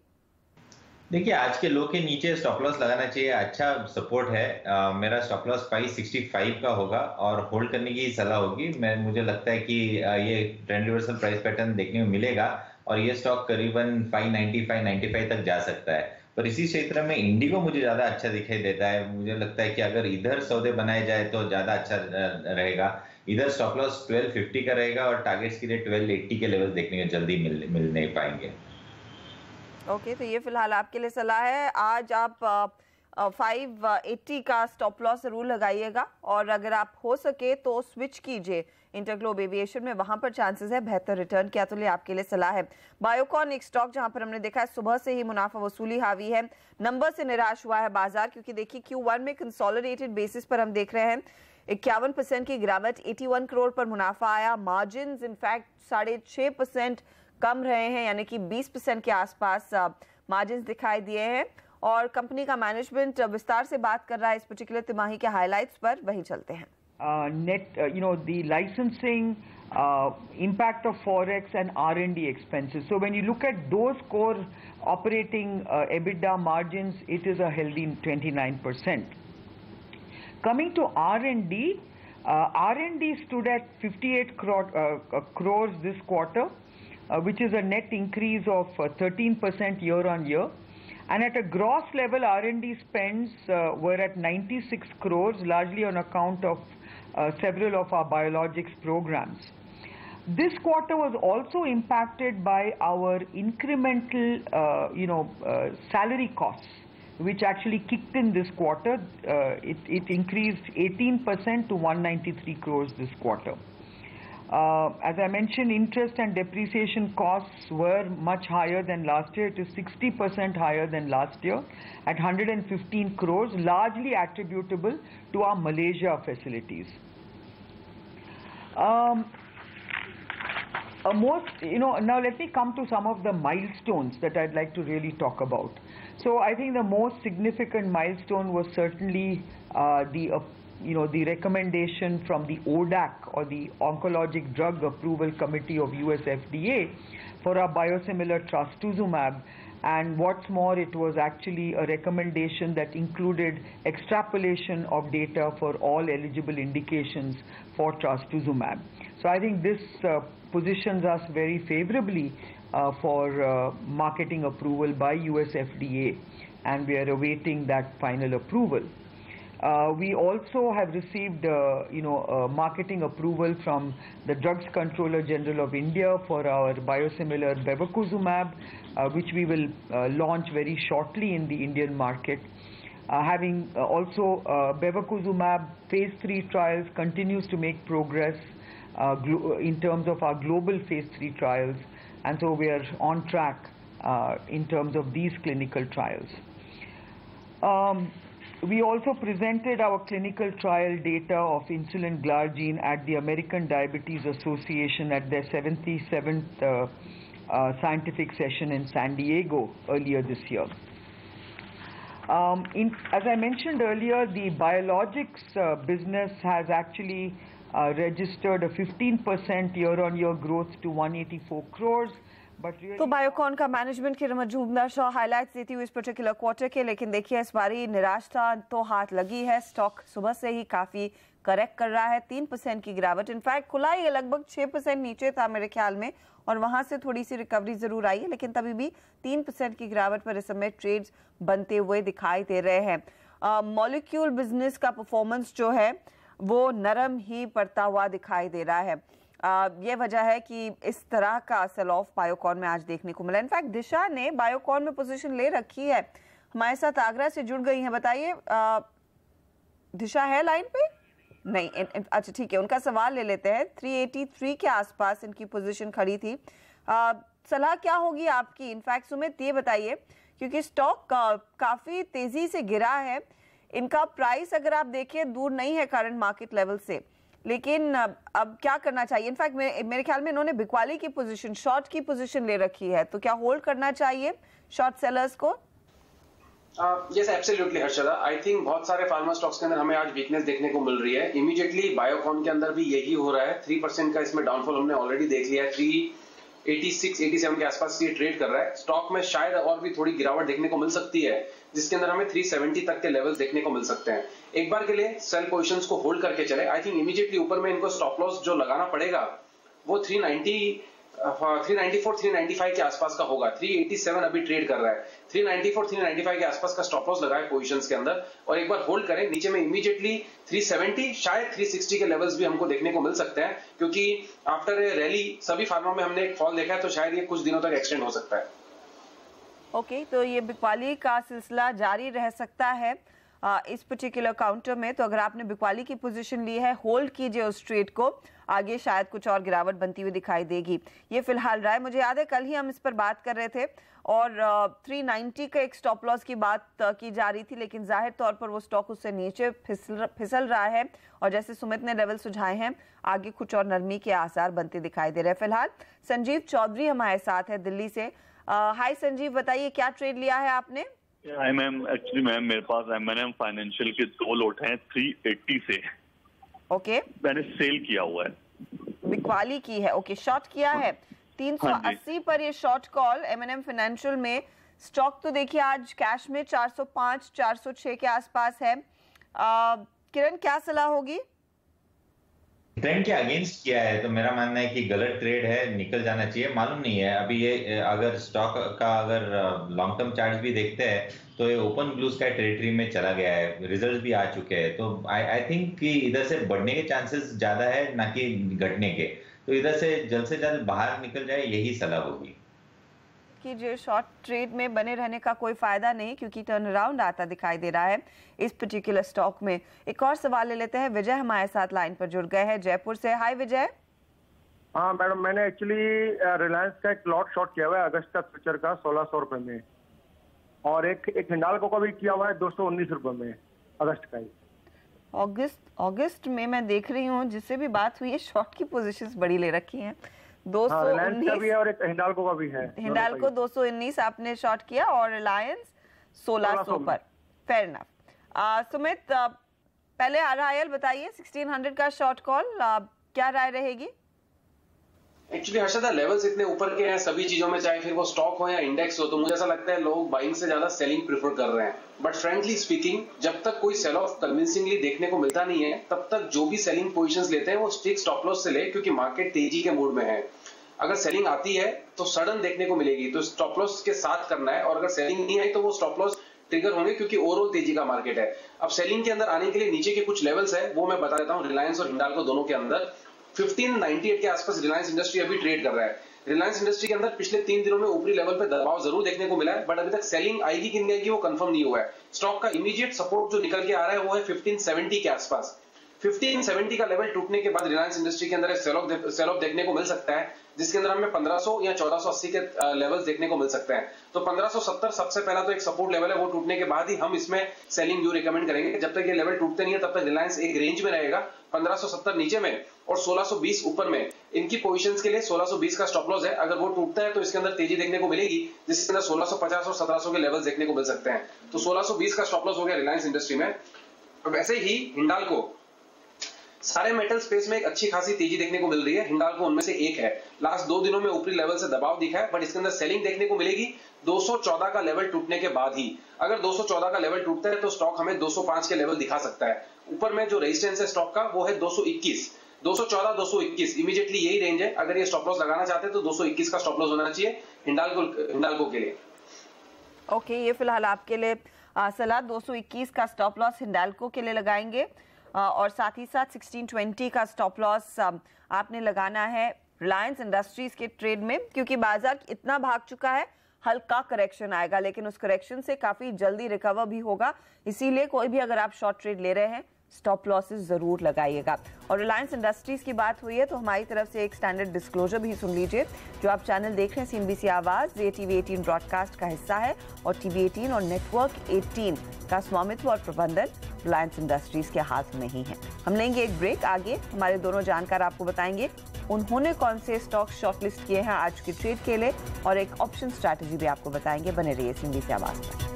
देखिए, आज के लो के नीचे स्टॉप लॉस लगाना चाहिए, अच्छा सपोर्ट है। मेरा स्टॉप लॉस 565 का होगा और होल्ड करने की सलाह होगी। मुझे लगता है कि ये ट्रेंड रिवर्सल प्राइस पैटर्न देखने को मिलेगा और ये स्टॉक करीबन 590 595 तक जा सकता है। पर इसी क्षेत्र में इंडिगो मुझे ज्यादा अच्छा दिखाई देता है। मुझे लगता है कि अगर इधर सौदे बनाए जाए तो ज्यादा अच्छा रहेगा। इधर स्टॉप लॉस 1250 का रहेगा और टारगेट्स के लिए 1280 के लेवल देखने को जल्दी मिल नहीं पाएंगे। ओके, तो ये फिलहाल आपके लिए सलाह है। आज आप 580 का स्टॉप लॉस जरूर लगाइएगा और अगर आप हो सके तो स्विच कीजिए इंटरग्लोब एविएशन में, वहां पर चांसेस है बेहतर रिटर्न क्या, तो लिए आपके लिए सलाह है। बायोकॉन एक स्टॉक जहां पर हमने देखा है सुबह से ही मुनाफा वसूली हावी है, नंबर से निराश हुआ है बाजार, क्योंकि देखिए Q1 में कंसोलिडेटेड बेसिस पर हम देख रहे हैं 51% की गिरावट, 81 करोड़ पर मुनाफा आया। मार्जिन इनफैक्ट 6.5% कम रहे हैं, यानी कि 20% के आसपास मार्जिन दिखाई दिए हैं। और कंपनी का मैनेजमेंट विस्तार से बात कर रहा है इस पर्टिकुलर तिमाही के हाइलाइट्स पर, वही चलते हैं। Net, the licensing, impact of forex and R&D expenses. So when you look at those core operating EBITDA margins, it is a healthy 29%. Coming to R&D, R&D stood at 58 crores this quarter, which is a net increase of 13% year on year. And at a gross level, R&D spends were at 96 crores, largely on account of several of our biologics programs. This quarter was also impacted by our incremental, salary costs, which actually kicked in this quarter. It increased 18% to 193 crores this quarter. As I mentioned, interest and depreciation costs were much higher than last year. It is 60% higher than last year at 115 crores, largely attributable to our Malaysia facilities. Now let me come to some of the milestones that I'd like to really talk about. So I think the most significant milestone was certainly the recommendation from the ODAC, or the Oncologic Drug Approval Committee of US FDA, for our biosimilar trastuzumab. And what's more, it was actually a recommendation that included extrapolation of data for all eligible indications for trastuzumab. So I think this positions us very favorably for marketing approval by US FDA, and we are awaiting that final approval. We also have received, marketing approval from the Drugs Controller General of India for our biosimilar bevacizumab, which we will launch very shortly in the Indian market. Having also bevacizumab phase 3 trials continues to make progress in terms of our global phase 3 trials, and so we are on track in terms of these clinical trials. We also presented our clinical trial data of insulin glargine at the American Diabetes Association at their 77th scientific session in San Diego earlier this year. As I mentioned earlier, the biologics business has actually registered a 15% year-on-year growth to 184 crores. तो Biocon का management की Majumdar highlights देती हुई इस particular quarter के, लेकिन देखिए इस बारी निराशा तो हाथ लगी है। स्टॉक सुबह से ही काफी करेक्ट कर रहा है, 3% की गिरावट। इनफैक्ट खुला ही लगभग 6% नीचे था मेरे ख्याल में, और वहां से थोड़ी सी रिकवरी जरूर आई है, लेकिन तभी भी 3% की गिरावट पर इस समय ट्रेड्स बनते हुए दिखाई दे रहे हैं। मॉलिक्यूल बिजनेस का परफॉर्मेंस जो है वो नरम ही पड़ता हुआ दिखाई दे रहा है। ये वजह है कि इस तरह का सेल ऑफ बायोकॉन में आज देखने को मिला। इनफैक्ट दिशा ने बायोकॉन में पोजीशन ले रखी है, हमारे साथ आगरा से जुड़ गई हैं। बताइए दिशा है लाइन पे? नहीं, अच्छा ठीक है, उनका सवाल ले लेते हैं। 383 के आसपास इनकी पोजीशन खड़ी थी, सलाह क्या होगी आपकी? इनफैक्ट सुमित ये बताइए, क्योंकि स्टॉक काफी तेजी से गिरा है, इनका प्राइस अगर आप देखिए दूर नहीं है करंट मार्केट लेवल से, लेकिन अब क्या करना चाहिए? इनफैक्ट मेरे ख्याल में इन्होंने बिकवाली की पोजीशन, शॉर्ट की पोजीशन ले रखी है, तो क्या होल्ड करना चाहिए शॉर्ट सेलर्स को? Yes absolutely Harshada, I think बहुत सारे फार्मा स्टॉक्स के अंदर हमें आज वीकनेस देखने को मिल रही है। इमीडिएटली बायोकॉन के अंदर भी यही हो रहा है। 3% का इसमें डाउनफॉल हमने ऑलरेडी देख लिया है। 386-87 के आसपास ये ट्रेड कर रहा है। स्टॉक में शायद और भी थोड़ी गिरावट देखने को मिल सकती है, जिसके अंदर हमें 370 तक के लेवल्स देखने को मिल सकते हैं। एक बार के लिए सेल पोजीशंस को होल्ड करके चले। आई थिंक इमीडिएटली ऊपर में इनको स्टॉप लॉस जो लगाना पड़ेगा वो 394-395 के आसपास का होगा। 387 अभी ट्रेड कर रहा है। 394-395 के आसपास का स्टॉप लॉस लगाए पोजीशंस के अंदर और एक बार होल्ड करें। नीचे में इमीडिएटली 370 शायद 360 के लेवल्स भी हमको देखने को मिल सकते हैं, क्योंकि आफ्टर ए रैली सभी फार्मा में हमने एक फॉल देखा है, तो शायद ये कुछ दिनों तक एक्सटेंड हो सकता है। ओके, तो ये बिकवाली का सिलसिला जारी रह सकता है इस पर्टिकुलर काउंटर में। तो अगर आपने बिकवाली की पोजीशन ली है, होल्ड कीजिए उस ट्रेड को, आगे शायद कुछ और गिरावट बनती हुई दिखाई देगी। ये फिलहाल रहा है। मुझे याद है कल ही हम इस पर बात कर रहे थे और 390 का एक स्टॉप लॉस की बात की जा रही थी, लेकिन जाहिर तौर पर वो स्टॉक उससे नीचे फिसल रहा है और जैसे सुमित ने लेवल सुझाए हैं, आगे कुछ और नरमी के आसार बनते दिखाई दे रहे हैं। फिलहाल संजीव चौधरी हमारे साथ है दिल्ली से। हाय संजीव, बताइए क्या ट्रेड लिया है आपने? मैम एक्चुअली मैम मेरे पास M&M फाइनेंशियल के 2 लॉट हैं 380 से। ओके, मैंने सेल किया हुआ है। बिकवाली की है। ओके, शॉर्ट किया है 380 पर ये शॉर्ट कॉल M&M फाइनेंशियल में। स्टॉक तो देखिए आज कैश में 405-406 के आसपास है। किरण, क्या सलाह होगी? ट्रेंड के अगेंस्ट किया है, तो मेरा मानना है कि गलत ट्रेड है, निकल जाना चाहिए। मालूम नहीं है अभी ये, अगर स्टॉक का अगर लॉन्ग टर्म चार्ट भी देखते हैं तो ये ओपन ब्लू स्काई टेरिटरी में चला गया है, रिजल्ट भी आ चुके हैं। तो आई थिंक कि इधर से बढ़ने के चांसेस ज्यादा है ना कि घटने के, तो इधर से जल्द बाहर निकल जाए, यही सलाह होगी। कि जो शॉर्ट ट्रेड में बने रहने का कोई फायदा नहीं, क्योंकि टर्न अराउंड आता दिखाई दे रहा है इस पर्टिकुलर स्टॉक में। एक और सवाल ले लेते हैं। विजय हमारे साथ लाइन पर जुड़ गए हैं जयपुर से। हाय विजय। हाँ मैडम, मैंने एक्चुअली रिलायंस का एक लॉट शॉर्ट किया हुआ है अगस्त का फ्यूचर का 1600 रुपए में, और एक हिंडाल्को का भी किया हुआ है 219 रुपए में अगस्त का ही। अगस्त में मैं देख रही हूँ जिससे भी बात हुई है, शॉर्ट की पोजीशंस बड़ी ले रखी हैं। 219 का भी है और एक हिंडाल्को का भी है। हिंडाल्को 219 आपने शॉर्ट किया और रिलायंस 1600 पर। Fair enough. सुमित, पहले आरआईएल बताइए, 1600 का शॉर्ट कॉल, क्या राय रहेगी? एक्चुअली हर्षदा, लेवल्स इतने ऊपर के हैं सभी चीजों में, चाहे फिर वो स्टॉक हो या इंडेक्स हो, तो मुझे ऐसा लगता है लोग बाइंग से ज्यादा सेलिंग प्रेफर कर रहे हैं। बट फ्रेंकली स्पीकिंग, जब तक कोई सेल ऑफ कन्विंसिंगली देखने को मिलता नहीं है, तब तक जो भी सेलिंग पोजीशंस लेते हैं वो स्ट्रिक्ट स्टॉप लॉस से ले, क्योंकि मार्केट तेजी के मूड में है। अगर सेलिंग आती है तो सडन देखने को मिलेगी, तो स्टॉप लॉस के साथ करना है, और अगर सेलिंग नहीं आई तो वो स्टॉप लॉस ट्रिगर होंगे, क्योंकि ओवरऑल तेजी का मार्केट है। अब सेलिंग के अंदर आने के लिए नीचे के कुछ लेवल्स है, वो मैं बता देता हूं। रिलायंस और हिंडाल्को दोनों के अंदर 1598 के आसपास रिलायंस इंडस्ट्री अभी ट्रेड कर रहा है। रिलायंस इंडस्ट्री के अंदर पिछले 3 दिनों में ऊपरी लेवल पे दबाव जरूर देखने को मिला है, बट अभी तक सेलिंग आएगी कि नहीं आएगी वो कंफर्म नहीं हुआ है। स्टॉक का इमीडिएट सपोर्ट जो निकल के आ रहा है वो है 1570 के आसपास। 1570 का लेवल टूटने के बाद रिलायंस इंडस्ट्री के अंदर सेल ऑफ देखने को मिल सकता है, जिसके अंदर हमें 1500 या 1480 के लेवल्स देखने को मिल सकते हैं। तो 1570 सबसे पहला तो एक सपोर्ट लेवल है, वो टूटने के बाद ही हम इसमें सेलिंग व्यू रिकमेंड करेंगे। जब तक ये लेवल टूटते नहीं है तब तक रिलायंस एक रेंज में रहेगा, 1570 नीचे में और 1620 ऊपर में। इनकी पोजीशंस के लिए 1620 का स्टॉप लॉस है। अगर वो टूटता है तो इसके अंदर तेजी देखने को मिलेगी, जिसके अंदर 1650 और 1700 के लेवल्स देखने को मिल सकते हैं। तो 1620 का स्टॉप लॉस हो गया रिलायंस इंडस्ट्री में। वैसे ही हिंडाल्को, सारे मेटल स्पेस में एक अच्छी खासी तेजी देखने को मिल रही है, हिंडाल्को उनमें से एक है। लास्ट 2 दिनों में ऊपरी लेवल से दबाव दिखा है, बट इसके अंदर सेलिंग देखने को मिलेगी 214 का लेवल टूटने के बाद ही। अगर 214 का लेवल टूटता है तो स्टॉक हमें 205 के लेवल दिखा सकता है। ऊपर में जो रेजिस्टेंस है स्टॉक का वो है 221, 214, 221 इमीडिएटली यही रेंज है। अगर ये स्टॉप लॉस लगाना चाहते हैं तो 221 का स्टॉप लॉस होना चाहिए हिंडाल्को के लिए। ओके, ये फिलहाल आपके लिए सलाह 221 का स्टॉप लॉस हिंडाल्को के लिए लगाएंगे, और साथ ही साथ 1620 का स्टॉप लॉस आपने लगाना है रिलायंस इंडस्ट्रीज के ट्रेड में, क्योंकि बाजार इतना भाग चुका है, हल्का करेक्शन आएगा, लेकिन उस करेक्शन से काफी जल्दी रिकवर भी होगा। इसीलिए कोई भी अगर आप शॉर्ट ट्रेड ले रहे हैं, स्टॉप लॉसेस जरूर लगाइएगा। और रिलायंस इंडस्ट्रीज की बात हुई है तो हमारी तरफ से एक स्टैंडर्ड डिस्क्लोजर भी सुन लीजिए। जो आप चैनल देख रहे हैं CNBC आवाज, ये TV 18 ब्रॉडकास्ट का हिस्सा है और TV 18 और नेटवर्क 18 का स्वामित्व और प्रबंधन रिलायंस इंडस्ट्रीज के हाथ में ही है। हम लेंगे एक ब्रेक। आगे हमारे दोनों जानकार आपको बताएंगे उन्होंने कौन से स्टॉक शॉर्टलिस्ट किए हैं आज की ट्रेड के लिए, और एक ऑप्शन स्ट्रैटेजी भी आपको बताएंगे। बने रहिए सिंधी से आवाज पर।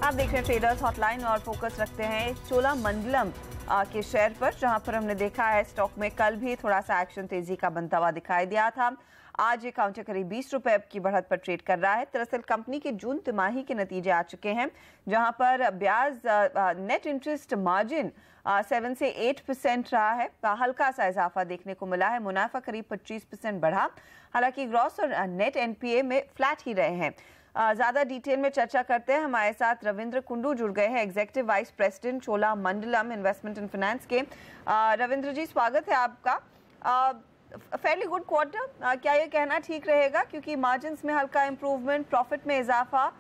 आप देख रहे हैं ट्रेडर्स हॉटलाइन और फोकस रखते हैं चोलामंडलम के शेयर पर, जहां पर हमने देखा है स्टॉक में कल भी थोड़ा सा एक्शन तेजी का बनता हुआ दिखाई दिया था। आज ये काउंटर करीब 20 रुपए की बढ़त पर ट्रेड कर रहा है। दरअसल कंपनी के जून तिमाही के नतीजे आ चुके हैं, जहां पर ब्याज नेट इंटरेस्ट मार्जिन 7 से 8% रहा है। हल्का सा इजाफा देखने को मिला है। मुनाफा करीब 25% बढ़ा। हालांकि ग्रॉस और नेट एनपीए में फ्लैट ही रहे हैं। ज्यादा डिटेल में चर्चा करते हैं। हमारे साथ रविंद्र कुंडू जुड़ गए हैं, executive vice president Cholamandalam investment and finance के। रविंद्र जी, स्वागत है आपका। फेयरली गुड क्वार्टर, क्या ये कहना ठीक रहेगा, क्योंकि मार्जिन्स में हल्का इंप्रूवमेंट, प्रॉफिट में इजाफा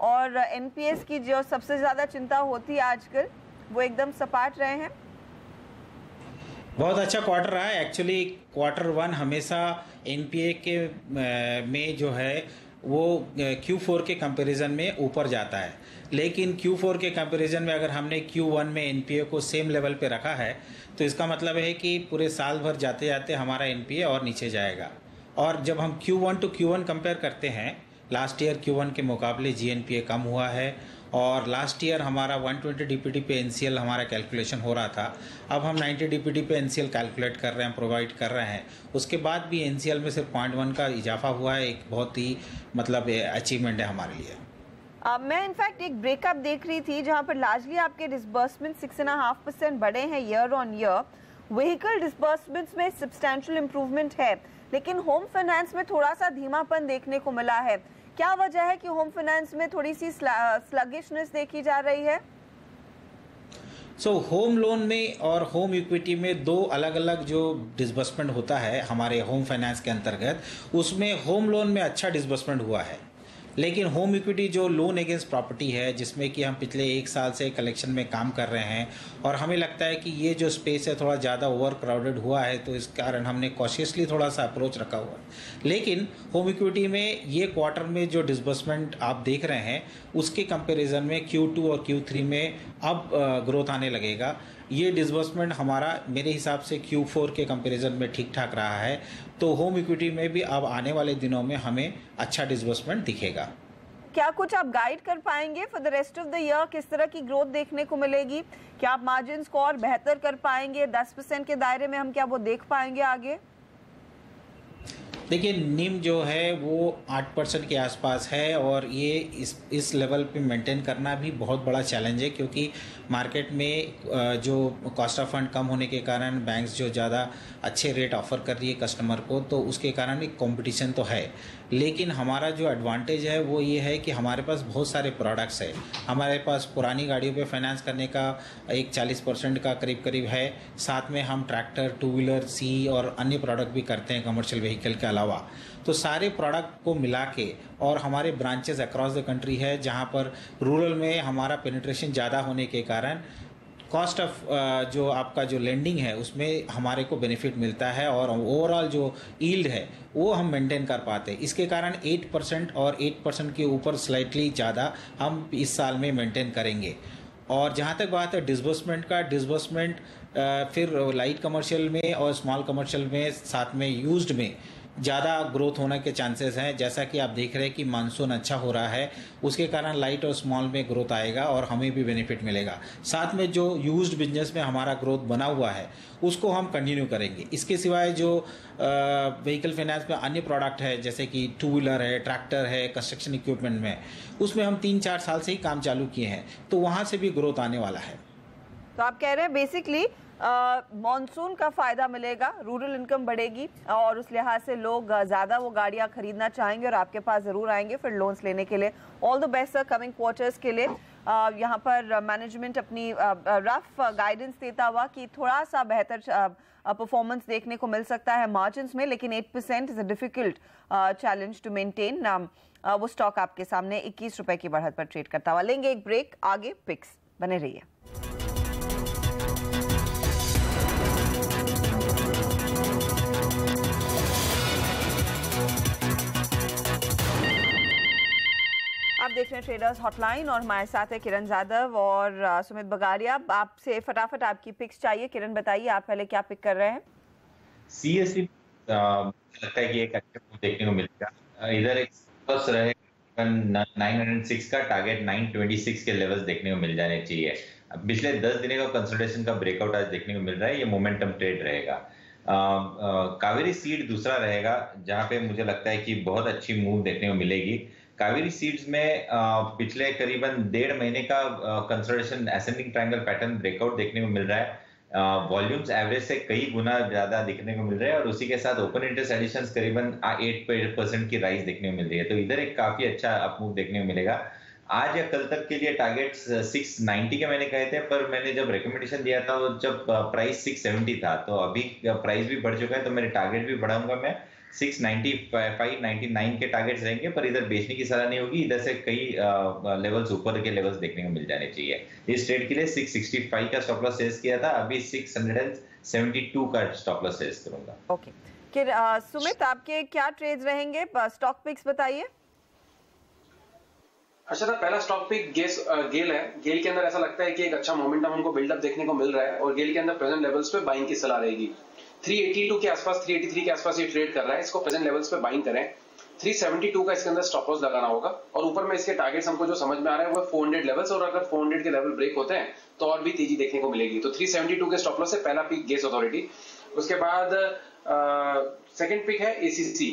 और एनपीएस की जो सबसे ज्यादा चिंता होती है आजकल वो एकदम सपाट रहे हैं? बहुत अच्छा क्वार्टर रहा है। एक्चुअली क्वार्टर 1 हमेशा एनपीए के में जो है वो Q4 के कंपैरिजन में ऊपर जाता है, लेकिन Q4 के कंपैरिजन में अगर हमने Q1 में एनपीए को सेम लेवल पे रखा है तो इसका मतलब है कि पूरे साल भर जाते जाते हमारा एनपीए और नीचे जाएगा। और जब हम Q1 टू Q1 कंपेयर करते हैं, लास्ट ईयर Q1 के मुकाबले जीएनपीए कम हुआ है, और लास्ट ईयर हमारा 120 डीपीटी पे एनसीएल हमारा कैलकुलेशन हो रहा था। अब हम 90 डीपीटी पे एनसीएल कैलकुलेट कर रहे हैं, प्रोवाइड कर रहे हैं। उसके बाद भी एनसीएल में सिर्फ 0.1 का इजाफा हुआ है। एक बहुत ही मतलब अचीवमेंट है हमारे लिए। मैं इनफैक्ट एक ब्रेकअप देख रही थी जहां पर लार्जली आपके डिसबर्समेंट 6.5% बढ़े हैं year on year. Vehicle disbursements में सब्सटैंशियल इंप्रूवमेंट है, लेकिन होम फाइनेंस में थोड़ा सा धीमापन देखने को मिला है। क्या वजह है कि होम फाइनेंस में थोड़ी सी स्लगिशनेस देखी जा रही है? होम लोन में और होम इक्विटी में दो अलग अलग जो डिसबर्समेंट होता है हमारे होम फाइनेंस के अंतर्गत, उसमें होम लोन में अच्छा डिसबर्समेंट हुआ है। लेकिन होम इक्विटी जो लोन अगेंस्ट प्रॉपर्टी है, जिसमें कि हम पिछले 1 साल से कलेक्शन में काम कर रहे हैं, और हमें लगता है कि ये जो स्पेस है थोड़ा ज़्यादा ओवर क्राउडेड हुआ है, तो इस कारण हमने कॉशियसली थोड़ा सा अप्रोच रखा हुआ है। लेकिन होम इक्विटी में ये क्वार्टर में जो डिसबर्समेंट आप देख रहे हैं, उसके कंपैरिजन में Q2 और Q3 में अब ग्रोथ आने लगेगा। ये डिसबर्समेंट हमारा मेरे हिसाब से Q4 के कंपैरिजन में ठीक ठाक रहा है, तो होम इक्विटी में भी अब आने वाले दिनों में हमें अच्छा डिसबर्समेंट दिखेगा। क्या कुछ आप गाइड कर पाएंगे for the rest of the year, किस तरह की ग्रोथ देखने को मिलेगी? क्या आप मार्जिन को और बेहतर कर पाएंगे? 10% के दायरे में हम क्या वो देख पाएंगे आगे? देखिए, निम जो है वो 8% के आसपास है, और ये इस लेवल पे मेंटेन करना भी बहुत बड़ा चैलेंज है, क्योंकि मार्केट में जो कॉस्ट ऑफ फंड कम होने के कारण बैंक्स जो ज़्यादा अच्छे रेट ऑफर कर रही है कस्टमर को, तो उसके कारण एक कंपटीशन तो है। लेकिन हमारा जो एडवांटेज है वो ये है कि हमारे पास बहुत सारे प्रोडक्ट्स है। हमारे पास पुरानी गाड़ियों पे फाइनेंस करने का एक 40% का करीब है। साथ में हम ट्रैक्टर, 2 व्हीलर, सी और अन्य प्रोडक्ट भी करते हैं कमर्शियल व्हीकल के अलावा। तो सारे प्रोडक्ट को मिला के, और हमारे ब्रांचेस अक्रॉस द कंट्री है, जहाँ पर रूरल में हमारा पेनिट्रेशन ज़्यादा होने के कारण कॉस्ट ऑफ जो आपका जो लेंडिंग है उसमें हमारे को बेनिफिट मिलता है, और ओवरऑल जो यील्ड है वो हम मेंटेन कर पाते हैं। इसके कारण 8% और 8% के ऊपर स्लाइटली ज़्यादा हम इस साल में मेंटेन करेंगे। और जहाँ तक बात है डिसबर्समेंट का, डिसबर्समेंट फिर लाइट कमर्शियल में और स्मॉल कमर्शियल में, साथ में यूज्ड में ज़्यादा ग्रोथ होने के चांसेस हैं। जैसा कि आप देख रहे हैं कि मानसून अच्छा हो रहा है, उसके कारण लाइट और स्मॉल में ग्रोथ आएगा और हमें भी बेनिफिट मिलेगा। साथ में जो यूज्ड बिजनेस में हमारा ग्रोथ बना हुआ है उसको हम कंटिन्यू करेंगे। इसके सिवाय जो व्हीकल फाइनेंस में अन्य प्रोडक्ट है, जैसे कि 2 व्हीलर है, ट्रैक्टर है, कंस्ट्रक्शन इक्विपमेंट में, उसमें हम 3-4 साल से ही काम चालू किए हैं, तो वहाँ से भी ग्रोथ आने वाला है। तो आप कह रहे हैं बेसिकली मॉनसून का फायदा मिलेगा, रूरल इनकम बढ़ेगी, और उस लिहाज से लोग ज़्यादा वो गाड़ियाँ खरीदना चाहेंगे और आपके पास ज़रूर आएंगे फिर लोन्स लेने के लिए। All the best sir coming quarters के लिए। यहाँ पर मैनेजमेंट अपनी रफ गाइडेंस देता हुआ कि थोड़ा सा बेहतर परफॉर्मेंस देखने को मिल सकता है मार्जिन्स में, लेकिन 8% is a difficult challenge to maintain. वो स्टॉक आपके सामने 21 रुपए की बढ़त पर ट्रेड करता हुआ। लेंगे एक ब्रेक, आगे पिक्स, बने रहिए। आप देख रहे हैं ट्रेडर्स हॉटलाइन और हमारे साथ है किरण जाधव और सुमित बगारिया। आपसे फटाफट आपकी पिक्स चाहिए। किरण बताइए, आप पहले क्या पिक कर रहे हैं? CSE लगता है कि एक अच्छा मूव देखने को मिलेगा। इधर एक बस रहेगा 906 का टारगेट 926 के लेवल्स देखने को मिल जाने चाहिए। पिछले 10 दिनों का कंसोलिडेशन का ब्रेकआउट आज देखने को मिल रहा है, ये मोमेंटम ट्रेड रहेगा। कावेरी सीड दूसरा रहेगा जहां पे मुझे लगता है कि बहुत अच्छी मूव देखने को मिलेगी। कावेरी सीड्स में पिछले करीबन 1.5 महीने का consolidation ascending triangle pattern breakout देखने को मिल रहा है। वॉल्यूम्स एवरेज से कई गुना ज्यादा दिखने को मिल रहे हैं और उसी के साथ ओपन इंटरेस्ट एडिशंस करीबन 8% की राइज देखने को मिल रही है। तो इधर एक काफी अच्छा अप मूव देखने को मिलेगा। आज या कल तक के लिए टारगेट्स 690 के मैंने कहे थे, पर मैंने जब रिकमेंडेशन दिया था जब प्राइस 670 था, तो अभी प्राइस भी बढ़ चुका है, तो मेरे टारगेट भी बढ़ाऊंगा मैं। 695, 99 के टारगेट्स रहेंगे, पर इधर बेचने की सलाह नहीं होगी। इधर से कई लेवल्स ऊपर के लेवल्स देखने को मिल जाने चाहिए। इस ट्रेड के लिए 665 का स्टॉप लॉस सेल्स किया था, अभी 672 का स्टॉप लॉस सेल्स करूंगा। ओके, फिर सुमित आपके क्या ट्रेड्स रहेंगे? स्टॉक पिक्स बताइए। अच्छा, पहला स्टॉक पिक गेल है। गेल के अंदर ऐसा लगता है कि एक अच्छा मोमेंटम हमको बिल्डअप देखने को मिल रहा है और गेल के अंदर प्रेजेंट लेवल्स पे बाइंग की सलाह रहेगी। 382 के आसपास, 383 के आसपास ये ट्रेड कर रहा है, इसको प्रेजेंट लेवल्स पे बाइंग करें। 372 का इसके अंदर स्टॉप लॉस लगाना होगा और ऊपर में इसके टारगेट्स हमको जो समझ में आ रहा है वो 400 लेवल्स, और अगर 400 के लेवल ब्रेक होते हैं तो और भी तेजी देखने को मिलेगी। तो 372 के स्टॉप लॉस से पहला पिक गेस अथॉरिटी। उसके बाद सेकंड पिक है ACC।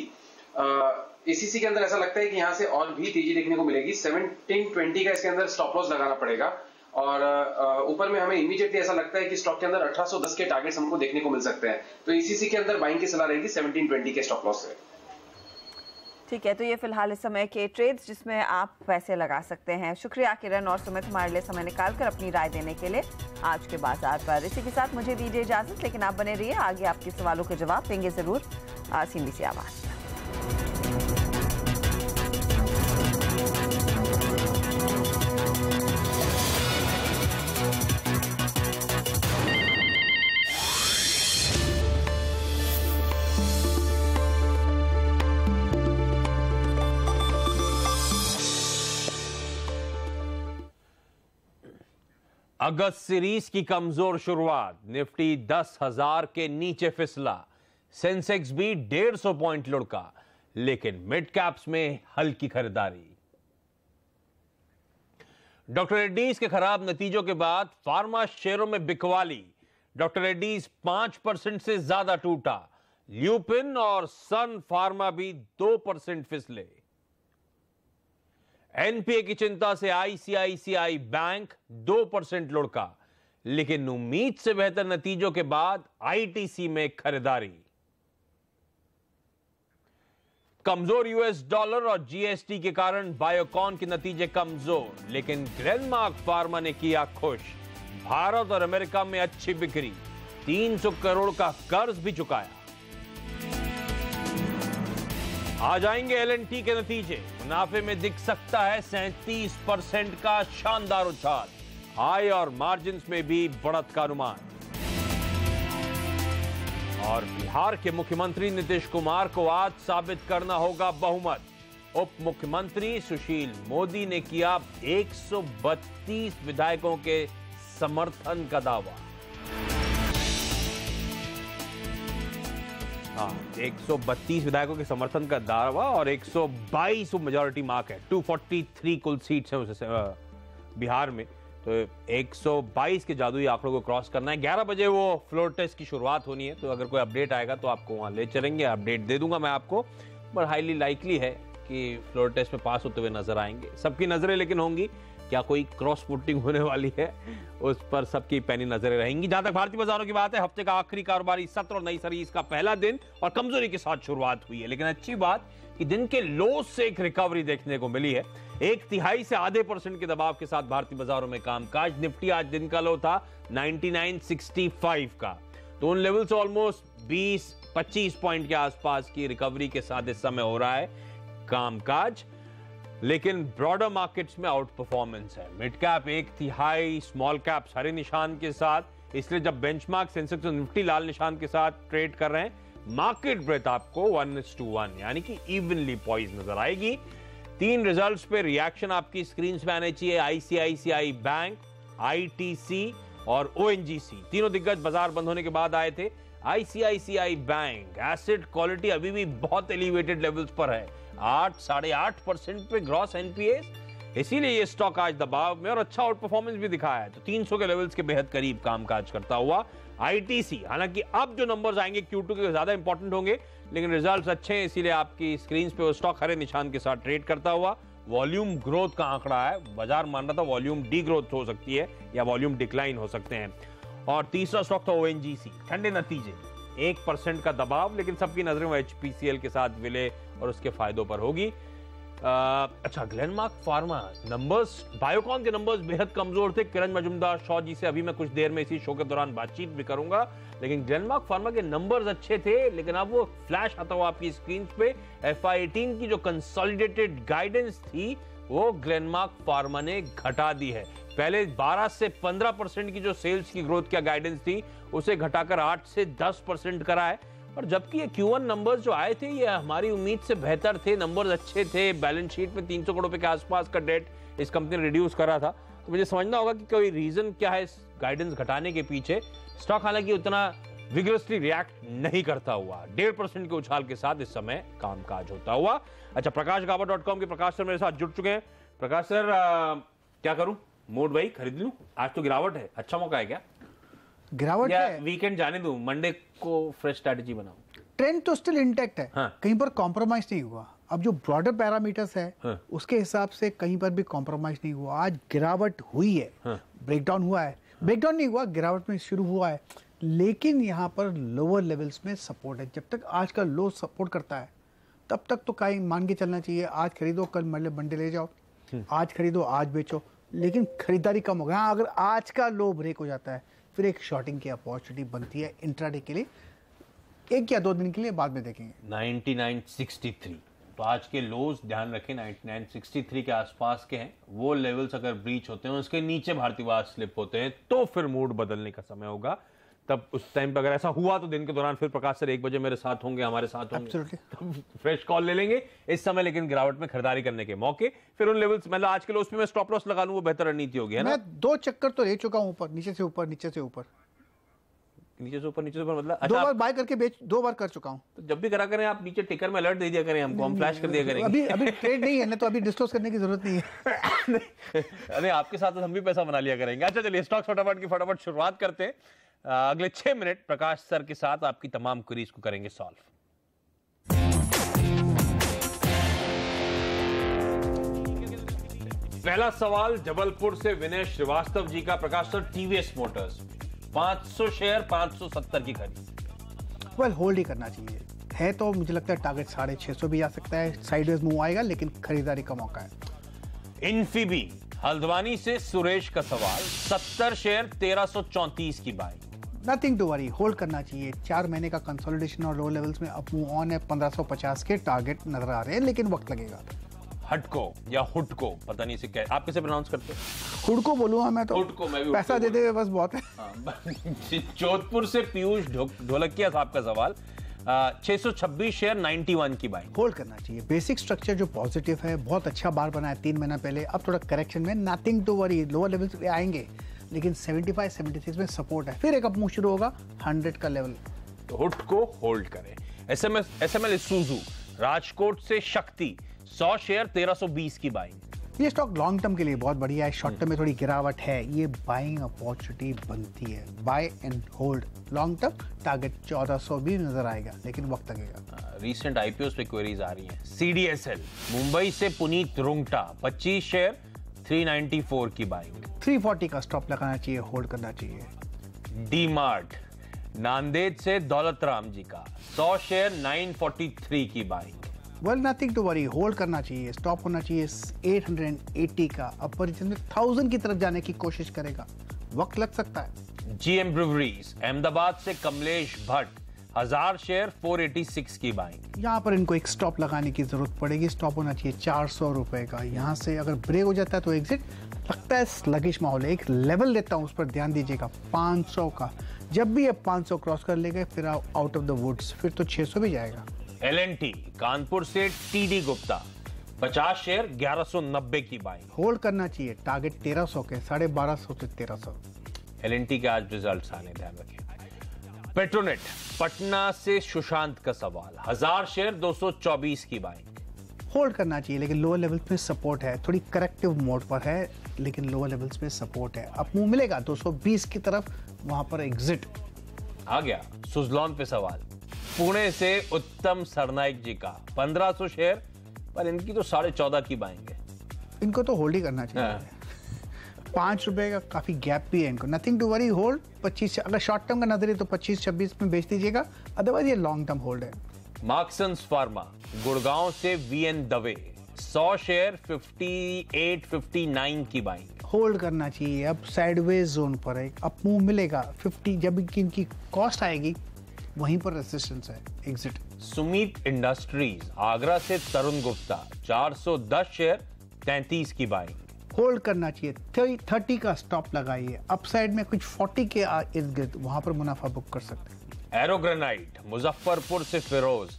ACC के अंदर ऐसा लगता है कि यहां से और भी तेजी देखने को मिलेगी। 1720 का इसके अंदर स्टॉप लॉस लगाना पड़ेगा और ऊपर में हमें इमीडिएटली ऐसा लगता है कि स्टॉक के अंदर 1810 के टारगेट्स हमको देखने को मिल सकते हैं। तो ACC के अंदर बाइंग की सलाह रहेगी 1720 के स्टॉप लॉस से। ठीक है, तो ये फिलहाल इस समय के ट्रेड्स जिसमें आप पैसे लगा सकते हैं। शुक्रिया किरण और सुमित हमारे लिए समय निकालकर अपनी राय देने के लिए आज के बाजार पर। इसी के साथ मुझे दीजिए इजाजत, लेकिन आप बने रहिए, आगे आपके सवालों के जवाब देंगे जरूर CNBC आवाज। अगस्त सीरीज की कमजोर शुरुआत, निफ्टी 10,000 के नीचे फिसला, सेंसेक्स भी 150 पॉइंट लुढ़का, लेकिन मिड कैप्स में हल्की खरीदारी। डॉक्टर रेड्डीज के खराब नतीजों के बाद फार्मा शेयरों में बिकवाली। डॉक्टर रेड्डीज 5% से ज्यादा टूटा। ल्यूपिन और सन फार्मा भी 2% फिसले। एनपीए की चिंता से ICICI बैंक 2% लुढ़का, लेकिन उम्मीद से बेहतर नतीजों के बाद ITC में खरीदारी। कमजोर US डॉलर और GST के कारण बायोकॉन के नतीजे कमजोर, लेकिन ग्लेनमार्क फार्मा ने किया खुश। भारत और अमेरिका में अच्छी बिक्री, 300 करोड़ का कर्ज भी चुकाया। आ जाएंगे L&T के नतीजे, मुनाफे में दिख सकता है 37% का शानदार उछाल। आय और मार्जिन में भी बढ़त का अनुमान। और बिहार के मुख्यमंत्री नीतीश कुमार को आज साबित करना होगा बहुमत। उप मुख्यमंत्री सुशील मोदी ने किया 132 विधायकों के समर्थन का दावा। 132 विधायकों के समर्थन का दावा और 122 मेजॉरिटी मार्क है। 243 कुल सीट्स हैं उसे बिहार में, तो 122 के जादुई आंकड़ों को क्रॉस करना है। 11 बजे वो फ्लोर टेस्ट की शुरुआत होनी है, तो अगर कोई अपडेट आएगा तो आपको वहां ले चलेंगे, अपडेट दे दूंगा मैं आपको। पर हाईली लाइकली है कि फ्लोर टेस्ट में पास होते हुए नजर आएंगे। सबकी नजरें लेकिन होंगी, क्या कोई क्रॉस वोटिंग होने वाली है उस पर सबकी पैनी नजरें रहेंगी। जहां तक भारतीय बाजारों की बात है, हफ्ते का आखिरी कारोबारी सत्र और नई सीरीज का पहला दिन और कमजोरी के साथ शुरुआत हुई है, लेकिन अच्छी बात कि दिन के लो से एक रिकवरी देखने को मिली है। 1/3 से आधे % के दबाव के साथ भारतीय बाजारों में कामकाज। निफ्टी आज दिन का लो था 9965 का, तो उन लेवल से ऑलमोस्ट 20-25 पॉइंट के आसपास की रिकवरी के साथ इस समय हो रहा है कामकाज। लेकिन ब्रॉडर मार्केट्स में आउट परफॉर्मेंस है। मिड कैप 1/3, स्मॉल कैप्स हरे निशान के साथ, इसलिए जब बेंचमार्क सेंसेक्स और निफ्टी लाल निशान के साथ ट्रेड कर रहे हैं, मार्केट ब्रेथ आपको 1:1 यानी कि इवनली पॉइज नजर आएगी। 3 रिजल्ट्स पे रिएक्शन आपकी स्क्रीन पे आने चाहिए। आईसीआईसीआई बैंक, आईटीसी और ओएनजीसी, तीनों दिग्गज बाजार बंद होने के बाद आए थे। आईसीआईसीआई बैंक एसेट क्वालिटी अभी भी बहुत एलिवेटेड लेवल्स पर है, 8-8.5% पे ग्रॉस एनपीएस, इसीलिए ये स्टॉक आज दबाव में और अच्छा आउट परफॉर्मेंस भी दिखाया है, तो 300 के लेवल्स के बेहद करीब कामकाज करता हुआ। आईटीसी, हालांकि अब जो नंबर्स आएंगे Q2 के ज्यादा इंपॉर्टेंट होंगे, लेकिन रिजल्ट्स अच्छे हैं, इसीलिए आपकी स्क्रीन पे वो स्टॉक हरे निशान के साथ ट्रेड करता हुआ। वॉल्यूम ग्रोथ का आंकड़ा है, बाजार मान रहा था वॉल्यूम डी ग्रोथ हो सकती है या वॉल्यूम डिक्लाइन हो सकते हैं। और तीसरा स्टॉक था ओएनजीसी, ठंडे नतीजे, 1% का दबाव, लेकिन सबकी नजरें वो एचपीसीएल के साथ विलय और उसके फायदों पर होगी। अच्छा, ग्लेनमार्क फार्मा नंबर्स, बायोकॉन के नंबर्स बेहद कमजोर थे। किरण मजुमदार शॉ जी से अभी मैं कुछ देर में इसी शो के दौरान बातचीत भी करूंगा, लेकिन ग्लेनमार्क फार्मा के नंबर्स अच्छे थे, लेकिन अब वो फ्लैश आता हुआ आपकी स्क्रीन पे, FY18 की जो कंसोलिडेटेड गाइडेंस थी वो ग्लेनमार्क फार्मा ने घटा दी है। पहले 12 से 15% की जो सेल्स की ग्रोथ की गाइडेंस थी उसे घटाकर 8 से 10% करा है। और जबकि ये Q1 नंबर्स जो आए थे ये हमारी उम्मीद से बेहतर थे, नंबर्स अच्छे थे, बैलेंस शीट में 300 करोड़ रुपए के आसपास का डेट इस कंपनी ने रिड्यूस करा था, तो मुझे समझना होगा कि कोई रीजन क्या है इस गाइडेंस घटाने के पीछे। स्टॉक हालांकि उतना विग्रसली रिएक्ट नहीं करता हुआ, 1.5% के उछाल के साथ इस समय कामकाज होता हुआ। अच्छा, प्रकाशगाबा.com के प्रकाश सर मेरे साथ जुड़ चुके हैं। प्रकाश सर, क्या करूं, मूड भाई खरीद लूं? आज तो गिरावट है, अच्छा मौका है क्या? गिरावट है, वीकेंड जाने दूं, मंडे को फ्रेश स्ट्रैटेजी बनाऊं? ट्रेंड तो स्टिल इंटैक्ट है, हाँ। कहीं पर कॉम्प्रोमाइज नहीं हुआ। अब जो ब्रॉडर पैरामीटर्स है, हाँ। उसके हिसाब से कहीं पर भी कॉम्प्रोमाइज नहीं हुआ। आज गिरावट हुई है, हाँ। ब्रेकडाउन हुआ है, ब्रेकडाउन नहीं हुआ, गिरावट में शुरू हुआ है, लेकिन यहाँ पर लोअर लेवल्स में सपोर्ट है। जब तक आज का लो सपोर्ट करता है तब तक तो कहीं मान के चलना चाहिए, आज खरीदो कल मंडे ले जाओ, आज खरीदो आज बेचो, लेकिन खरीदारी कम होगा। हाँ, अगर आज का लो ब्रेक हो जाता है फिर एक शॉर्टिंग की अपॉर्चुनिटी बनती है इंट्राडे के लिए, 1 या 2 दिन के लिए, बाद में देखेंगे। 9963, तो आज के लोज ध्यान रखें 9963 के आसपास के हैं, वो लेवल्स अगर ब्रीच होते हैं, उसके नीचे भारतीय स्लिप होते हैं, तो फिर मूड बदलने का समय होगा। तब उस टाइम पर अगर ऐसा हुआ तो दिन के दौरान फिर प्रकाश सर 1 बजे मेरे साथ होंगे, हमारे साथ होंगे, तो फ्रेश कॉल ले लेंगे इस समय। लेकिन गिरावट में खरीदारी करने के मौके, फिर उन लेवल्स, मतलब आज के लोज पे मैं स्टॉप लॉस लगा लूं, वो बेहतर रणनीति होगी, है ना? मैं 2 चक्कर तो ले चुका हूं, ऊपर नीचे से ऊपर, नीचे से ऊपर, नीचे से ऊपर, नीचे से ऊपर, मतलब 2 बार बाय करके बेच, 2 बार कर चुका हूं। तो जब भी करा करें आप नीचे टिकर में अलर्ट दे दिया करें, हमको, हम फ्लैश कर दिया करेंगे। अभी ट्रेड नहीं है ना, तो अभी डिस्क्लोज करने की जरूरत नहीं है। अरे आपके साथ हम भी पैसा बना लिया करेंगे। अच्छा, चलिए स्टॉक फटाफट शुरुआत करते हैं। अगले 6 मिनट प्रकाश सर के साथ आपकी तमाम क्वेरीज को करेंगे सॉल्व। पहला सवाल जबलपुर से विनय श्रीवास्तव जी का। प्रकाश सर, टीवीएस मोटर्स 500 शेयर 570 की खरीद। वेल, होल्ड ही करना चाहिए, है तो मुझे लगता है टारगेट 650 भी आ सकता है, साइडवेज मूव आएगा, लेकिन खरीदारी का मौका है। इन्फीबी हल्द्वानी से सुरेश का सवाल, 70 शेयर 1334 की buying. Nothing to worry, hold करना चाहिए। 4 महीने का कंसोलिडेशन और लो लेवल्स में अब मूव ऑन है, 1550 के टारगेट नजर आ रहे हैं, लेकिन वक्त लगेगा। हटको या हुडको, पता नहीं इसे क्या, आप कैसे प्रोनाउंस करते हैं? हुडको बोलूंगा मैं तो, हुडको, मैं भी पैसा देते हुए बस बहुत है। जोधपुर से पीयूष ढोलकिया साहब का सवाल, 626 शेयर 91 की बाइंग। होल्ड करना चाहिए, बेसिक स्ट्रक्चर जो पॉजिटिव है, बहुत अच्छा बार बनाया 3 महीना पहले, अब थोड़ा करेक्शन में, nothing to worry, lower levels पे आएंगे, लेकिन 75-76 में सपोर्ट है, फिर एक अप मूव शुरू होगा 100 का लेवल। तो हुड को होल्ड करें। एसएमएल इसूजू राजकोट से शक्ति, 100 शेयर 1320 की बाइंग। ये स्टॉक लॉन्ग टर्म के लिए बहुत बढ़िया है, शॉर्ट टर्म में थोड़ी गिरावट है, ये बाइंग अपॉर्चुनिटी बनती है, buy and hold. Long term target 1400 भी नजर आएगा, लेकिन वक्त लगेगा। रीसेंट आईपीओ पे क्वेरीज आ रही हैं। सीडीएसएल मुंबई से पुनीत रुंगटा, 25 शेयर 394 की बाइंग। 340 का स्टॉप लगाना चाहिए, होल्ड करना चाहिए। डी मार्ट नांदेड़ से दौलत राम जी का, 100 शेयर 943 की buying. Well, nothing to worry, hold करना चाहिए, स्टॉप होना चाहिए 880 का, अपर रीजन में 1000 की तरफ जाने की कोशिश करेगा, वक्त लग सकता है। जीएम ब्रूवरीज अहमदाबाद से कमलेश भट्ट, 1000 शेयर 486 की बाइंग। यहाँ पर इनको एक स्टॉप लगाने की जरूरत पड़ेगी, स्टॉप होना चाहिए 400 रुपए का, यहाँ से अगर ब्रेक हो जाता है तो एग्जिट। लगता है स्लगिश माहौल है, एक लेवल लेता हूँ, उस पर ध्यान दीजिएगा, 500 का। जब भी ये 500 क्रॉस कर लेगा फिर आउट ऑफ द वुड्स, फिर तो 600 भी जाएगा। एलएनटी कानपुर से टीडी गुप्ता, 50 शेयर 1190 की बाइंग। होल्ड करना चाहिए, टारगेट 1300 के, 1250 से 1300। एलएनटी के आज रिजल्ट्स आने, ध्यान रखिए। पेट्रोनेट, पटना से सुशांत का सवाल, 1000 शेयर 224 की बाइंग। होल्ड करना चाहिए लेकिन लोअर लेवल्स में सपोर्ट है, थोड़ी करेक्टिव मोड पर है लेकिन लोअर लेवल्स में सपोर्ट है। अब मुंह मिलेगा 220 की तरफ, वहां पर एग्जिट आ गया। सुजलॉन पे सवाल, पुणे से उत्तम सरनाइक जी का 1500 शेयर, पर इनकी तो 14.5 की बाइंग है। इनको तो होल्ड ही करना चाहिए। 5 रुपए का काफी गैप भी है इनको। Nothing to worry, hold 25। अगर शॉर्ट टर्म का नजरिए तो 25-26 में बेच दीजिएगा, अदरवाइज ये लॉन्ग टर्म होल्ड है। मार्क्सन्स फार्मा, गुड़गांव से वीएन दवे, 100 शेयर 58-59 की बाइंग। होल्ड करना चाहिए, अब साइडवेज जोन पर है, अब मुंह मिलेगा 50, जब इनकी कॉस्ट आएगी वहीं पर रेजिस्टेंस है, एग्जिट। सुमीत इंडस्ट्रीज, आगरा से तरुण गुप्ता, 410 शेयर 33 की बाइंग। होल्ड करना चाहिए, 30 का स्टॉप लगाइए, अपसाइड में कुछ 40 के इर्द गिर्द वहां पर मुनाफा बुक कर सकते हैं। एरोग्रेनाइट, मुजफ्फरपुर से फिरोज,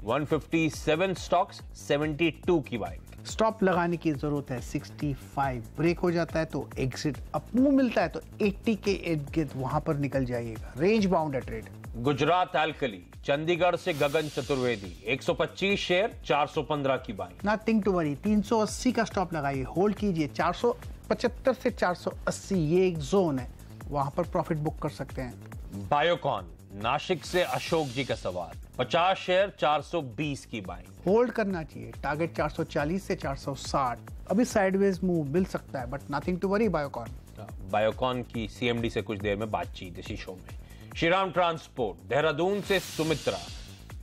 157 स्टॉक्स 72 की बाइंग। स्टॉप लगाने की जरूरत है, 65 ब्रेक हो जाता है तो एग्जिट, अब मुंह मिलता है तो 80 के इर्द गिर्द वहां पर निकल जाइएगा, रेंज बाउंड है ट्रेड। गुजरात एल्कली, चंडीगढ़ से गगन चतुर्वेदी, 125 शेयर 415 की बाइंग। नथिंग टू वरी, 380 का स्टॉप लगाइए, होल्ड कीजिए, 475 से 480 ये एक जोन है, वहां पर प्रॉफिट बुक कर सकते हैं। बायोकॉन, नासिक से अशोक जी का सवाल, 50 शेयर 420 की बाइंग। होल्ड करना चाहिए, टारगेट 440 से 460। अभी साइडवेज मूव मिल सकता है, but nothing to worry Biocon. Biocon की सीएमडी से कुछ देर में बातचीत इसी शो में। श्रीराम ट्रांसपोर्ट, देहरादून से सुमित्रा,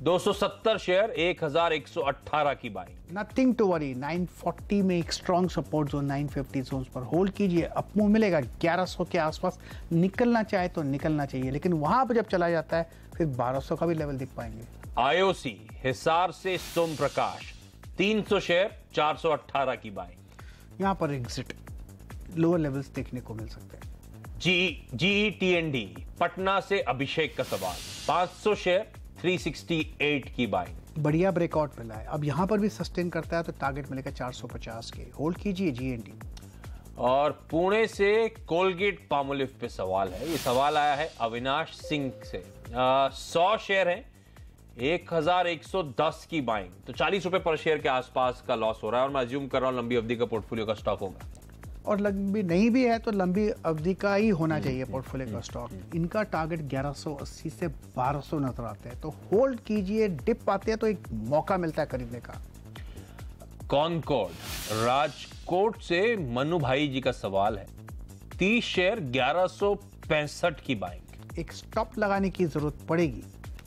270 शेयर 1118 की बाइंग। नथिंग टू वरी, 940 में एक स्ट्रॉन्ग सपोर्ट जोन, 950 जोन पर होल्ड कीजिए, अप मूव मिलेगा 1100 के आसपास, निकलना चाहे तो निकलना चाहिए, लेकिन वहां पर जब चला जाता है फिर 1200 का भी लेवल दिख पाएंगे। आईओसी, हिसार से सोम प्रकाश, 300 शेयर 418 की बाइंग। यहां पर एग्जिट, लोअर लेवल्स देखने को मिल सकते हैं। जीईटीएनडी, पटना से अभिषेक का सवाल, 500 शेयर 368 की बाइंग। बढ़िया ब्रेकआउट मिला है, अब यहां पर भी सस्टेन करता है तो टारगेट मिलेगा 450 के, होल्ड कीजिए जीएनडी। और पुणे से कोलगेट पामोलिव पे सवाल है, ये सवाल आया है अविनाश सिंह से। 100 शेयर है, 1110 की बाइंग, तो 40 रुपए पर शेयर के आसपास का लॉस हो रहा है, और मैं अज्यूम कर रहा हूं लंबी अवधि का पोर्टफोलियो का स्टॉक होगा। और लंबी नहीं भी है तो लंबी अवधि का ही होना चाहिए पोर्टफोलियो का स्टॉक। इनका टारगेट 1180 से 1200 नजर आता है, तो होल्ड कीजिए, डिप आते हैं तो एक मौका मिलता है खरीदने का। कॉनकॉर्ड, राजकोट से मनु भाई जी का सवाल है, 30 शेयर 1165 की बाइंग। एक स्टॉप लगाने की जरूरत पड़ेगी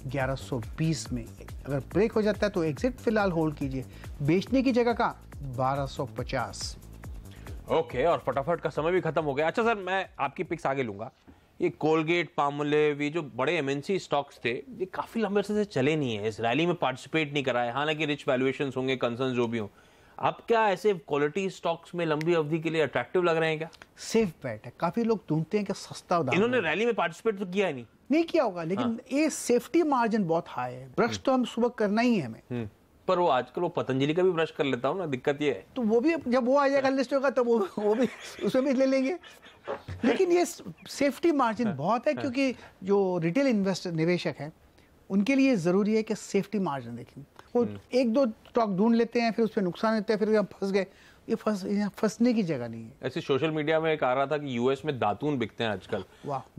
1120 में, अगर ब्रेक हो जाता है तो एग्जिट, फिलहाल होल्ड कीजिए, बेचने की जगह का 1250। ओके, और फटाफट का समय भी खत्म हो गया। अच्छा सर, मैं आपकी पिक्स आगे लूंगा। ये कोलगेट, पामोलिव, ये जो बड़े एमएनसी स्टॉक्स थे, ये काफी लंबे से चले नहीं है, इस रैली में पार्टिसिपेट नहीं करा है, हालांकि रिच वैल्यूएशंस होंगे, कंसर्न जो भी हो। आप क्या ऐसे क्वालिटी स्टॉक्स में लंबी अवधि के लिए अट्रैक्टिव लग रहे हैं क्या? सेफ बेट है, काफी लोग ढूंढते हैं कि सस्ता दाम। इन्होंने रैली में पार्टिसिपेट तो किया ही नहीं किया होगा, लेकिन ये सेफ्टी मार्जिन बहुत हाई है। ब्रश तो हम सुबह करना ही है हमें, पर वो आजकल वो पतंजलि का भी ब्रश कर लेता हूँ ना, दिक्कत ये है। तो वो भी जब वो आ जाएगा लिस्ट होगा तो वो भी उसमें भी ले लेंगे, लेकिन ये सेफ्टी मार्जिन बहुत है, क्योंकि जो रिटेल इन्वेस्टर निवेशक है उनके लिए जरूरी है कि सेफ्टी मार्जिन देखें। वो एक दो स्टॉक ढूंढ लेते हैं, फिर उस पर नुकसान होता है, फिर हम फंस गए। ये फंसने की जगह नहीं है। ऐसे सोशल मीडिया में एक आ रहा था कि यूएस में दातून बिकते हैं आजकल,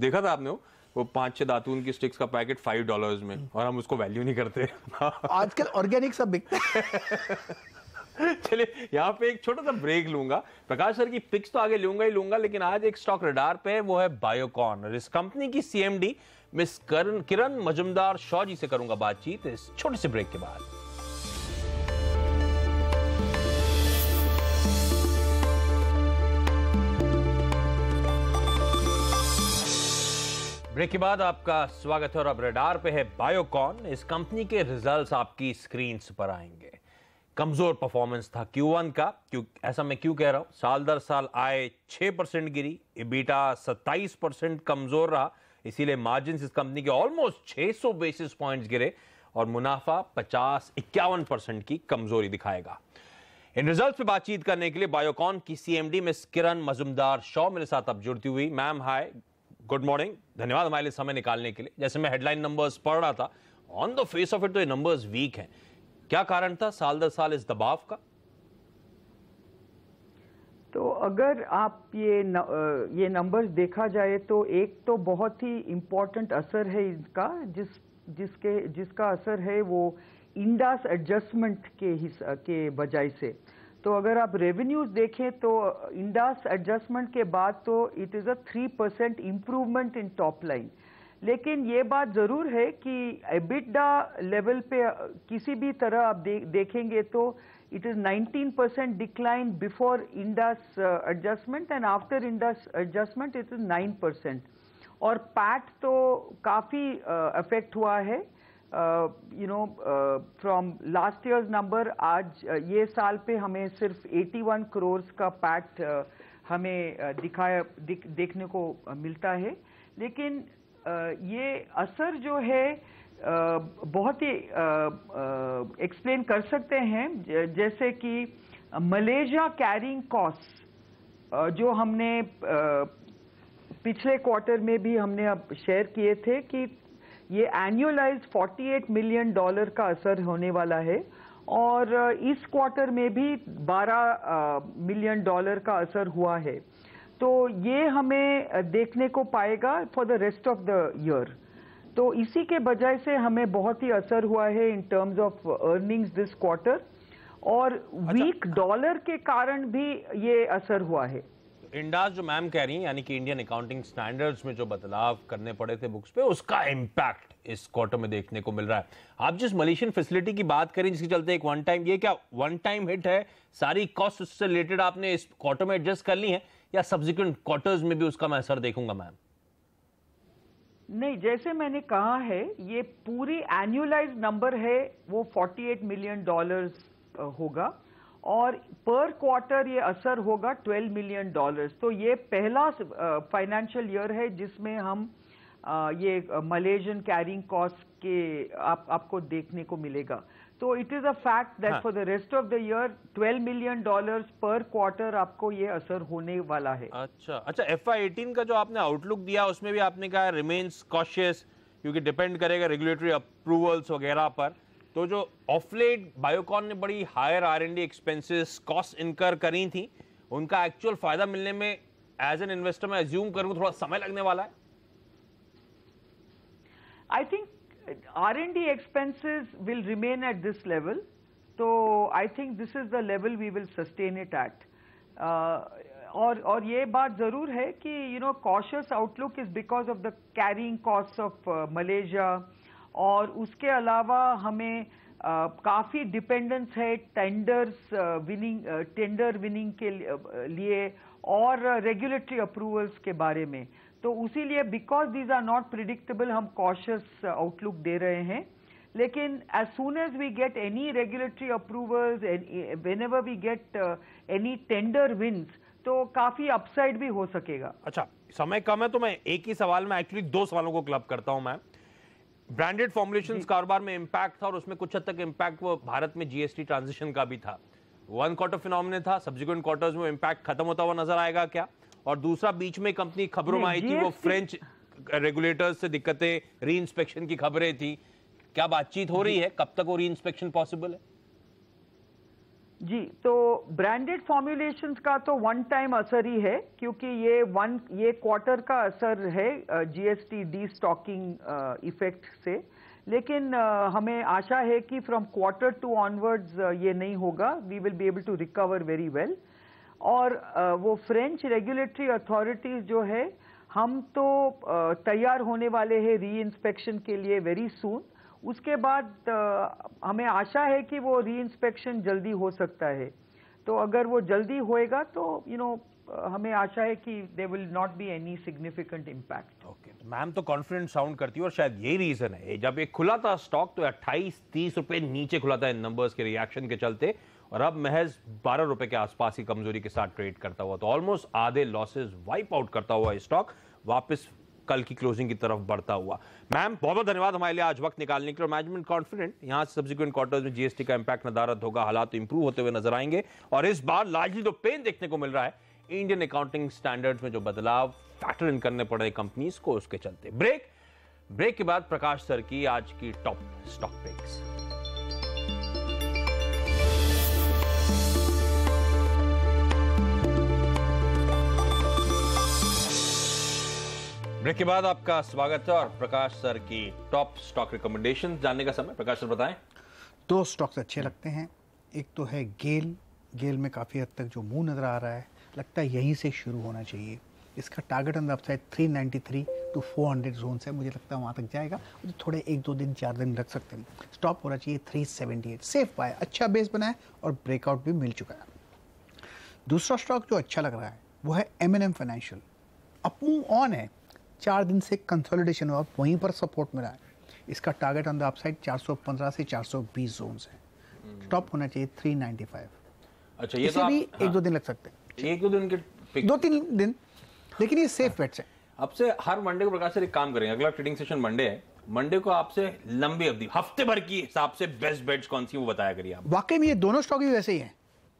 देखा था आपने? वो 5-6 दातून की स्टिक्स का पैकेट $5 में, और हम उसको वैल्यू नहीं करते। आजकल ऑर्गेनिक सब बिकता है। चलिए, यहाँ पे एक छोटा सा ब्रेक लूंगा। प्रकाश सर की पिक्स तो आगे लूंगा ही लूंगा, लेकिन आज एक स्टॉक रडार पे है, वो है बायोकॉन, और इस कंपनी की सीएमडी मिस किरण मजुमदार शॉ जी से करूंगा बातचीत इस छोटे से ब्रेक के बाद। ब्रेक के बाद आपका स्वागत है, और अब रडार पे है बायोकॉन। इस कंपनी के रिजल्ट्स आपकी स्क्रीन पर आएंगे। कमजोर परफॉर्मेंस था Q1 का, ऐसा मैं क्यों कह रहा हूं? साल दर साल आय 6% गिरी, EBITDA 27% कमजोर रहा, इसीलिए मार्जिन इस कंपनी के ऑलमोस्ट 600 बेसिस पॉइंट्स गिरे, और मुनाफा 50-51% की कमजोरी दिखाएगा। इन रिजल्ट्स पे बातचीत करने के लिए बायोकॉन की सीएमडी मिस किरण मजुमदार शॉ मेरे साथ अब जुड़ती हुई। मैम हाय, गुड मॉर्निंग, धन्यवाद हमारे लिए समय निकालने के लिए। जैसे मैं हेडलाइन नंबर्स पढ़ रहा था, on the face of it तो ये नंबर्स वीक हैं। क्या कारण था साल दर साल इस दबाव का? तो अगर आप ये नंबर्स देखा जाए तो एक तो बहुत ही इम्पोर्टेंट असर है इसका, जिसका असर है वो इंडास एडजस्टमेंट के बजाय से। तो अगर आप रेवेन्यूज देखें तो इंडास एडजस्टमेंट के बाद तो it is a 3% improvement in top line. लेकिन ये बात ज़रूर है कि एबिटा लेवल पे किसी भी तरह आप देखेंगे तो it is 19% decline before Indus adjustment and after Indus adjustment it is 9%। और पैट तो काफ़ी अफेक्ट हुआ है, फ्रॉम लास्ट ईयर्स नंबर आज ये साल पे हमें सिर्फ 81 करोड़ का पैट हमें देखने को मिलता है। लेकिन ये असर जो है बहुत ही एक्सप्लेन कर सकते हैं, जैसे कि मलेशिया कैरिंग कॉस्ट जो हमने पिछले क्वार्टर में भी हमने अब शेयर किए थे कि ये एनुअलाइज्ड $48 मिलियन का असर होने वाला है, और इस क्वार्टर में भी $12 मिलियन का असर हुआ है। तो ये हमें देखने को पाएगा for the rest of the year. तो इसी के बजाय से हमें बहुत ही असर हुआ है in terms of earnings this quarter, और वीक डॉलर के कारण भी ये असर हुआ है। इंडास जो मैम कह रही हैं, यानी कि इंडियन अकाउंटिंग स्टैंडर्ड्स में जो बदलाव करने पड़े थे बुक्स पे, उसका इम्पैक्ट इस क्वार्टर में देखने को मिल रहा है। आप जिस मलेशियन फैसिलिटी की बात करें जिसके चलते एक वन टाइम, ये क्या वन टाइम हिट है? सारी कॉस्ट उससे रिलेटेड आपने इस क्वार्टर में एडजस्ट कर ली है या सब्सिक्वेंट क्वार्टर्स में भी उसका मैं असर देखूंगा मैम? नहीं, जैसे मैंने कहा है ये पूरी एनुअलाइज्ड नंबर है वो $48 मिलियन होगा, और पर क्वार्टर ये असर होगा $12 मिलियन। तो ये पहला फाइनेंशियल ईयर है जिसमें हम ये मलेशियन कैरिंग कॉस्ट के आपको देखने को मिलेगा। तो it is a fact that for the rest of the year $12 million पर क्वार्टर आपको ये असर होने वाला है। अच्छा, FY18 का जो आपने आउटलुक दिया उसमें भी आपने कहा रिमेन्स कॉशियस, क्योंकि डिपेंड करेगा रेगुलेटरी अप्रूवल्स वगैरह पर। तो जो ऑफ लेट बायोकॉन ने बड़ी higher R&D expenses cost incur करी थी, उनका एक्चुअल फायदा मिलने में एज एन इन्वेस्टर मैं अज्यूम करूं थोड़ा समय लगने वाला है। I think R&D expenses will remain at this level, so I think this is the level we will sustain it at। और ये बात जरूर है कि cautious outlook is because of the carrying costs of Malaysia, और उसके अलावा हमें काफ़ी डिपेंडेंस है टेंडर विनिंग के लिए और रेगुलेटरी अप्रूवल्स के बारे में। तो उसीलिए because these are not predictable हम कॉशियस आउटलुक दे रहे हैं। लेकिन as soon as we get any regulatory approvals, whenever we get any tender wins, तो काफी अपसाइड भी हो सकेगा। अच्छा, समय कम है तो मैं एक ही सवाल में एक्चुअली दो सवालों को क्लब करता हूं। मैं ब्रांडेड फॉर्मुलेशंस कारोबार में इंपैक्ट था, और उसमें कुछ हद तक इंपैक्ट वो भारत में जीएसटी ट्रांजिशन का भी था। वन क्वार्टर फिनोमिना था, सब्सिक्वेंट क्वार्टर्स में इंपैक्ट खत्म होता हुआ नजर आएगा क्या? और दूसरा, बीच में कंपनी खबरों में आई थी वो फ्रेंच रेगुलेटर्स से दिक्कतें, री इंस्पेक्शन की खबरें थी, क्या बातचीत हो रही है? कब तक वो री इंस्पेक्शन पॉसिबल है? जी, तो ब्रांडेड फॉर्मुलेशंस का तो वन टाइम असर ही है, क्योंकि ये क्वार्टर का असर है जीएसटी डी स्टॉकिंग इफेक्ट से। लेकिन हमें आशा है कि फ्रॉम Q2 ऑनवर्ड्स ये नहीं होगा, we will be able to recover very well. और वो फ्रेंच रेगुलेटरी अथॉरिटीज जो है, हम तो तैयार होने वाले हैं री इंस्पेक्शन के लिए वेरी सून। उसके बाद हमें आशा है कि वो री इंस्पेक्शन जल्दी हो सकता है। तो अगर वो जल्दी होएगा तो हमें आशा है कि there will not be any significant impact. Okay, ma'am तो कॉन्फिडेंट साउंड करती है, और शायद यही रीजन है जब एक खुला था स्टॉक तो 28-30 रुपए नीचे खुला था इन नंबर्स के रिएक्शन के चलते, और अब महज 12 रुपए के आसपास की कमजोरी के साथ ट्रेड करता हुआ, तो ऑलमोस्ट आधे लॉसेस वाइप आउट करता हुआ स्टॉक वापस कल की क्लोजिंग की तरफ बढ़ता हुआ। मैम बहुत बहुत धन्यवाद हमारे लिए आज वक्त निकालने के लिए। मैनेजमेंट कॉन्फिडेंट यहाँ से सब्सिक्वेंट क्वार्टर्स में जीएसटी का इंपैक्ट नदारद होगा, हालात इंप्रूव होते हुए नजर आएंगे और इस बार लार्जली जो पेन देखने को मिल रहा है इंडियन अकाउंटिंग स्टैंडर्ड्स में जो बदलाव फैक्टर इन करने पड़े कंपनीज को उसके चलते। ब्रेक के बाद प्रकाश सर की आज की टॉप स्टॉक पिक्स। ब्रेक के बाद आपका स्वागत है और प्रकाश सर की टॉप स्टॉक रिकमेंडेशन जानने का समय। प्रकाश सर बताएं। 2 स्टॉक्स अच्छे लगते हैं। एक तो है गेल में काफ़ी हद तक जो मूव नज़र आ रहा है, लगता है यहीं से शुरू होना चाहिए। इसका target on the upside 393 to 400 zone है, मुझे लगता है वहाँ तक जाएगा। मुझे थोड़े 1-2 दिन 4 दिन लग सकते हैं। स्टॉप होना चाहिए 378। सेफ बाय, अच्छा बेस बना है और ब्रेकआउट भी मिल चुका है। दूसरा स्टॉक जो अच्छा लग रहा है वो है M&M financial. Up move on है, 4 दिन से कंसोलिडेशन हुआ, वहीं पर सपोर्ट मिला है। इसका टारगेट ऑन द अपसाइड 415 से 420 जोन है। स्टॉप होना चाहिए 395। अच्छा, ये इसे तो भी आप, 1-2 दिन लग सकते हैं, 1-2 दिन के 2-3 दिन, लेकिन ये सेफ बेट्स है। अब से हर मंडे को प्रकाश सर एक काम करेंगे, अगला ट्रेडिंग सेशन मंडे है, मंडे को आपसे लंबी अवधि हफ्ते भर की हिसाब से बेस्ट बेट्स कौन सी वो बताया करिए आप। वाकई में ये दोनों स्टॉक भी वैसे ही हैं।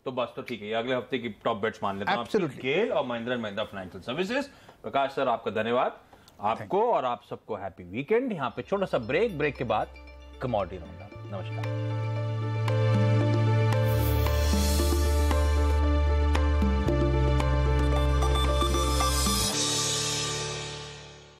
तो बस तो ठीक है, ये अगले हफ्ते की टॉप बेट्स मान लेते हैं। गेल और Mahindra and Mahindra financial services. Prakash sir आपका धन्यवाद, आपको और आप सबको हैप्पी वीकेंड। यहाँ पे छोटा सा ब्रेक के बाद कमोडिटी राउंड। नमस्कार।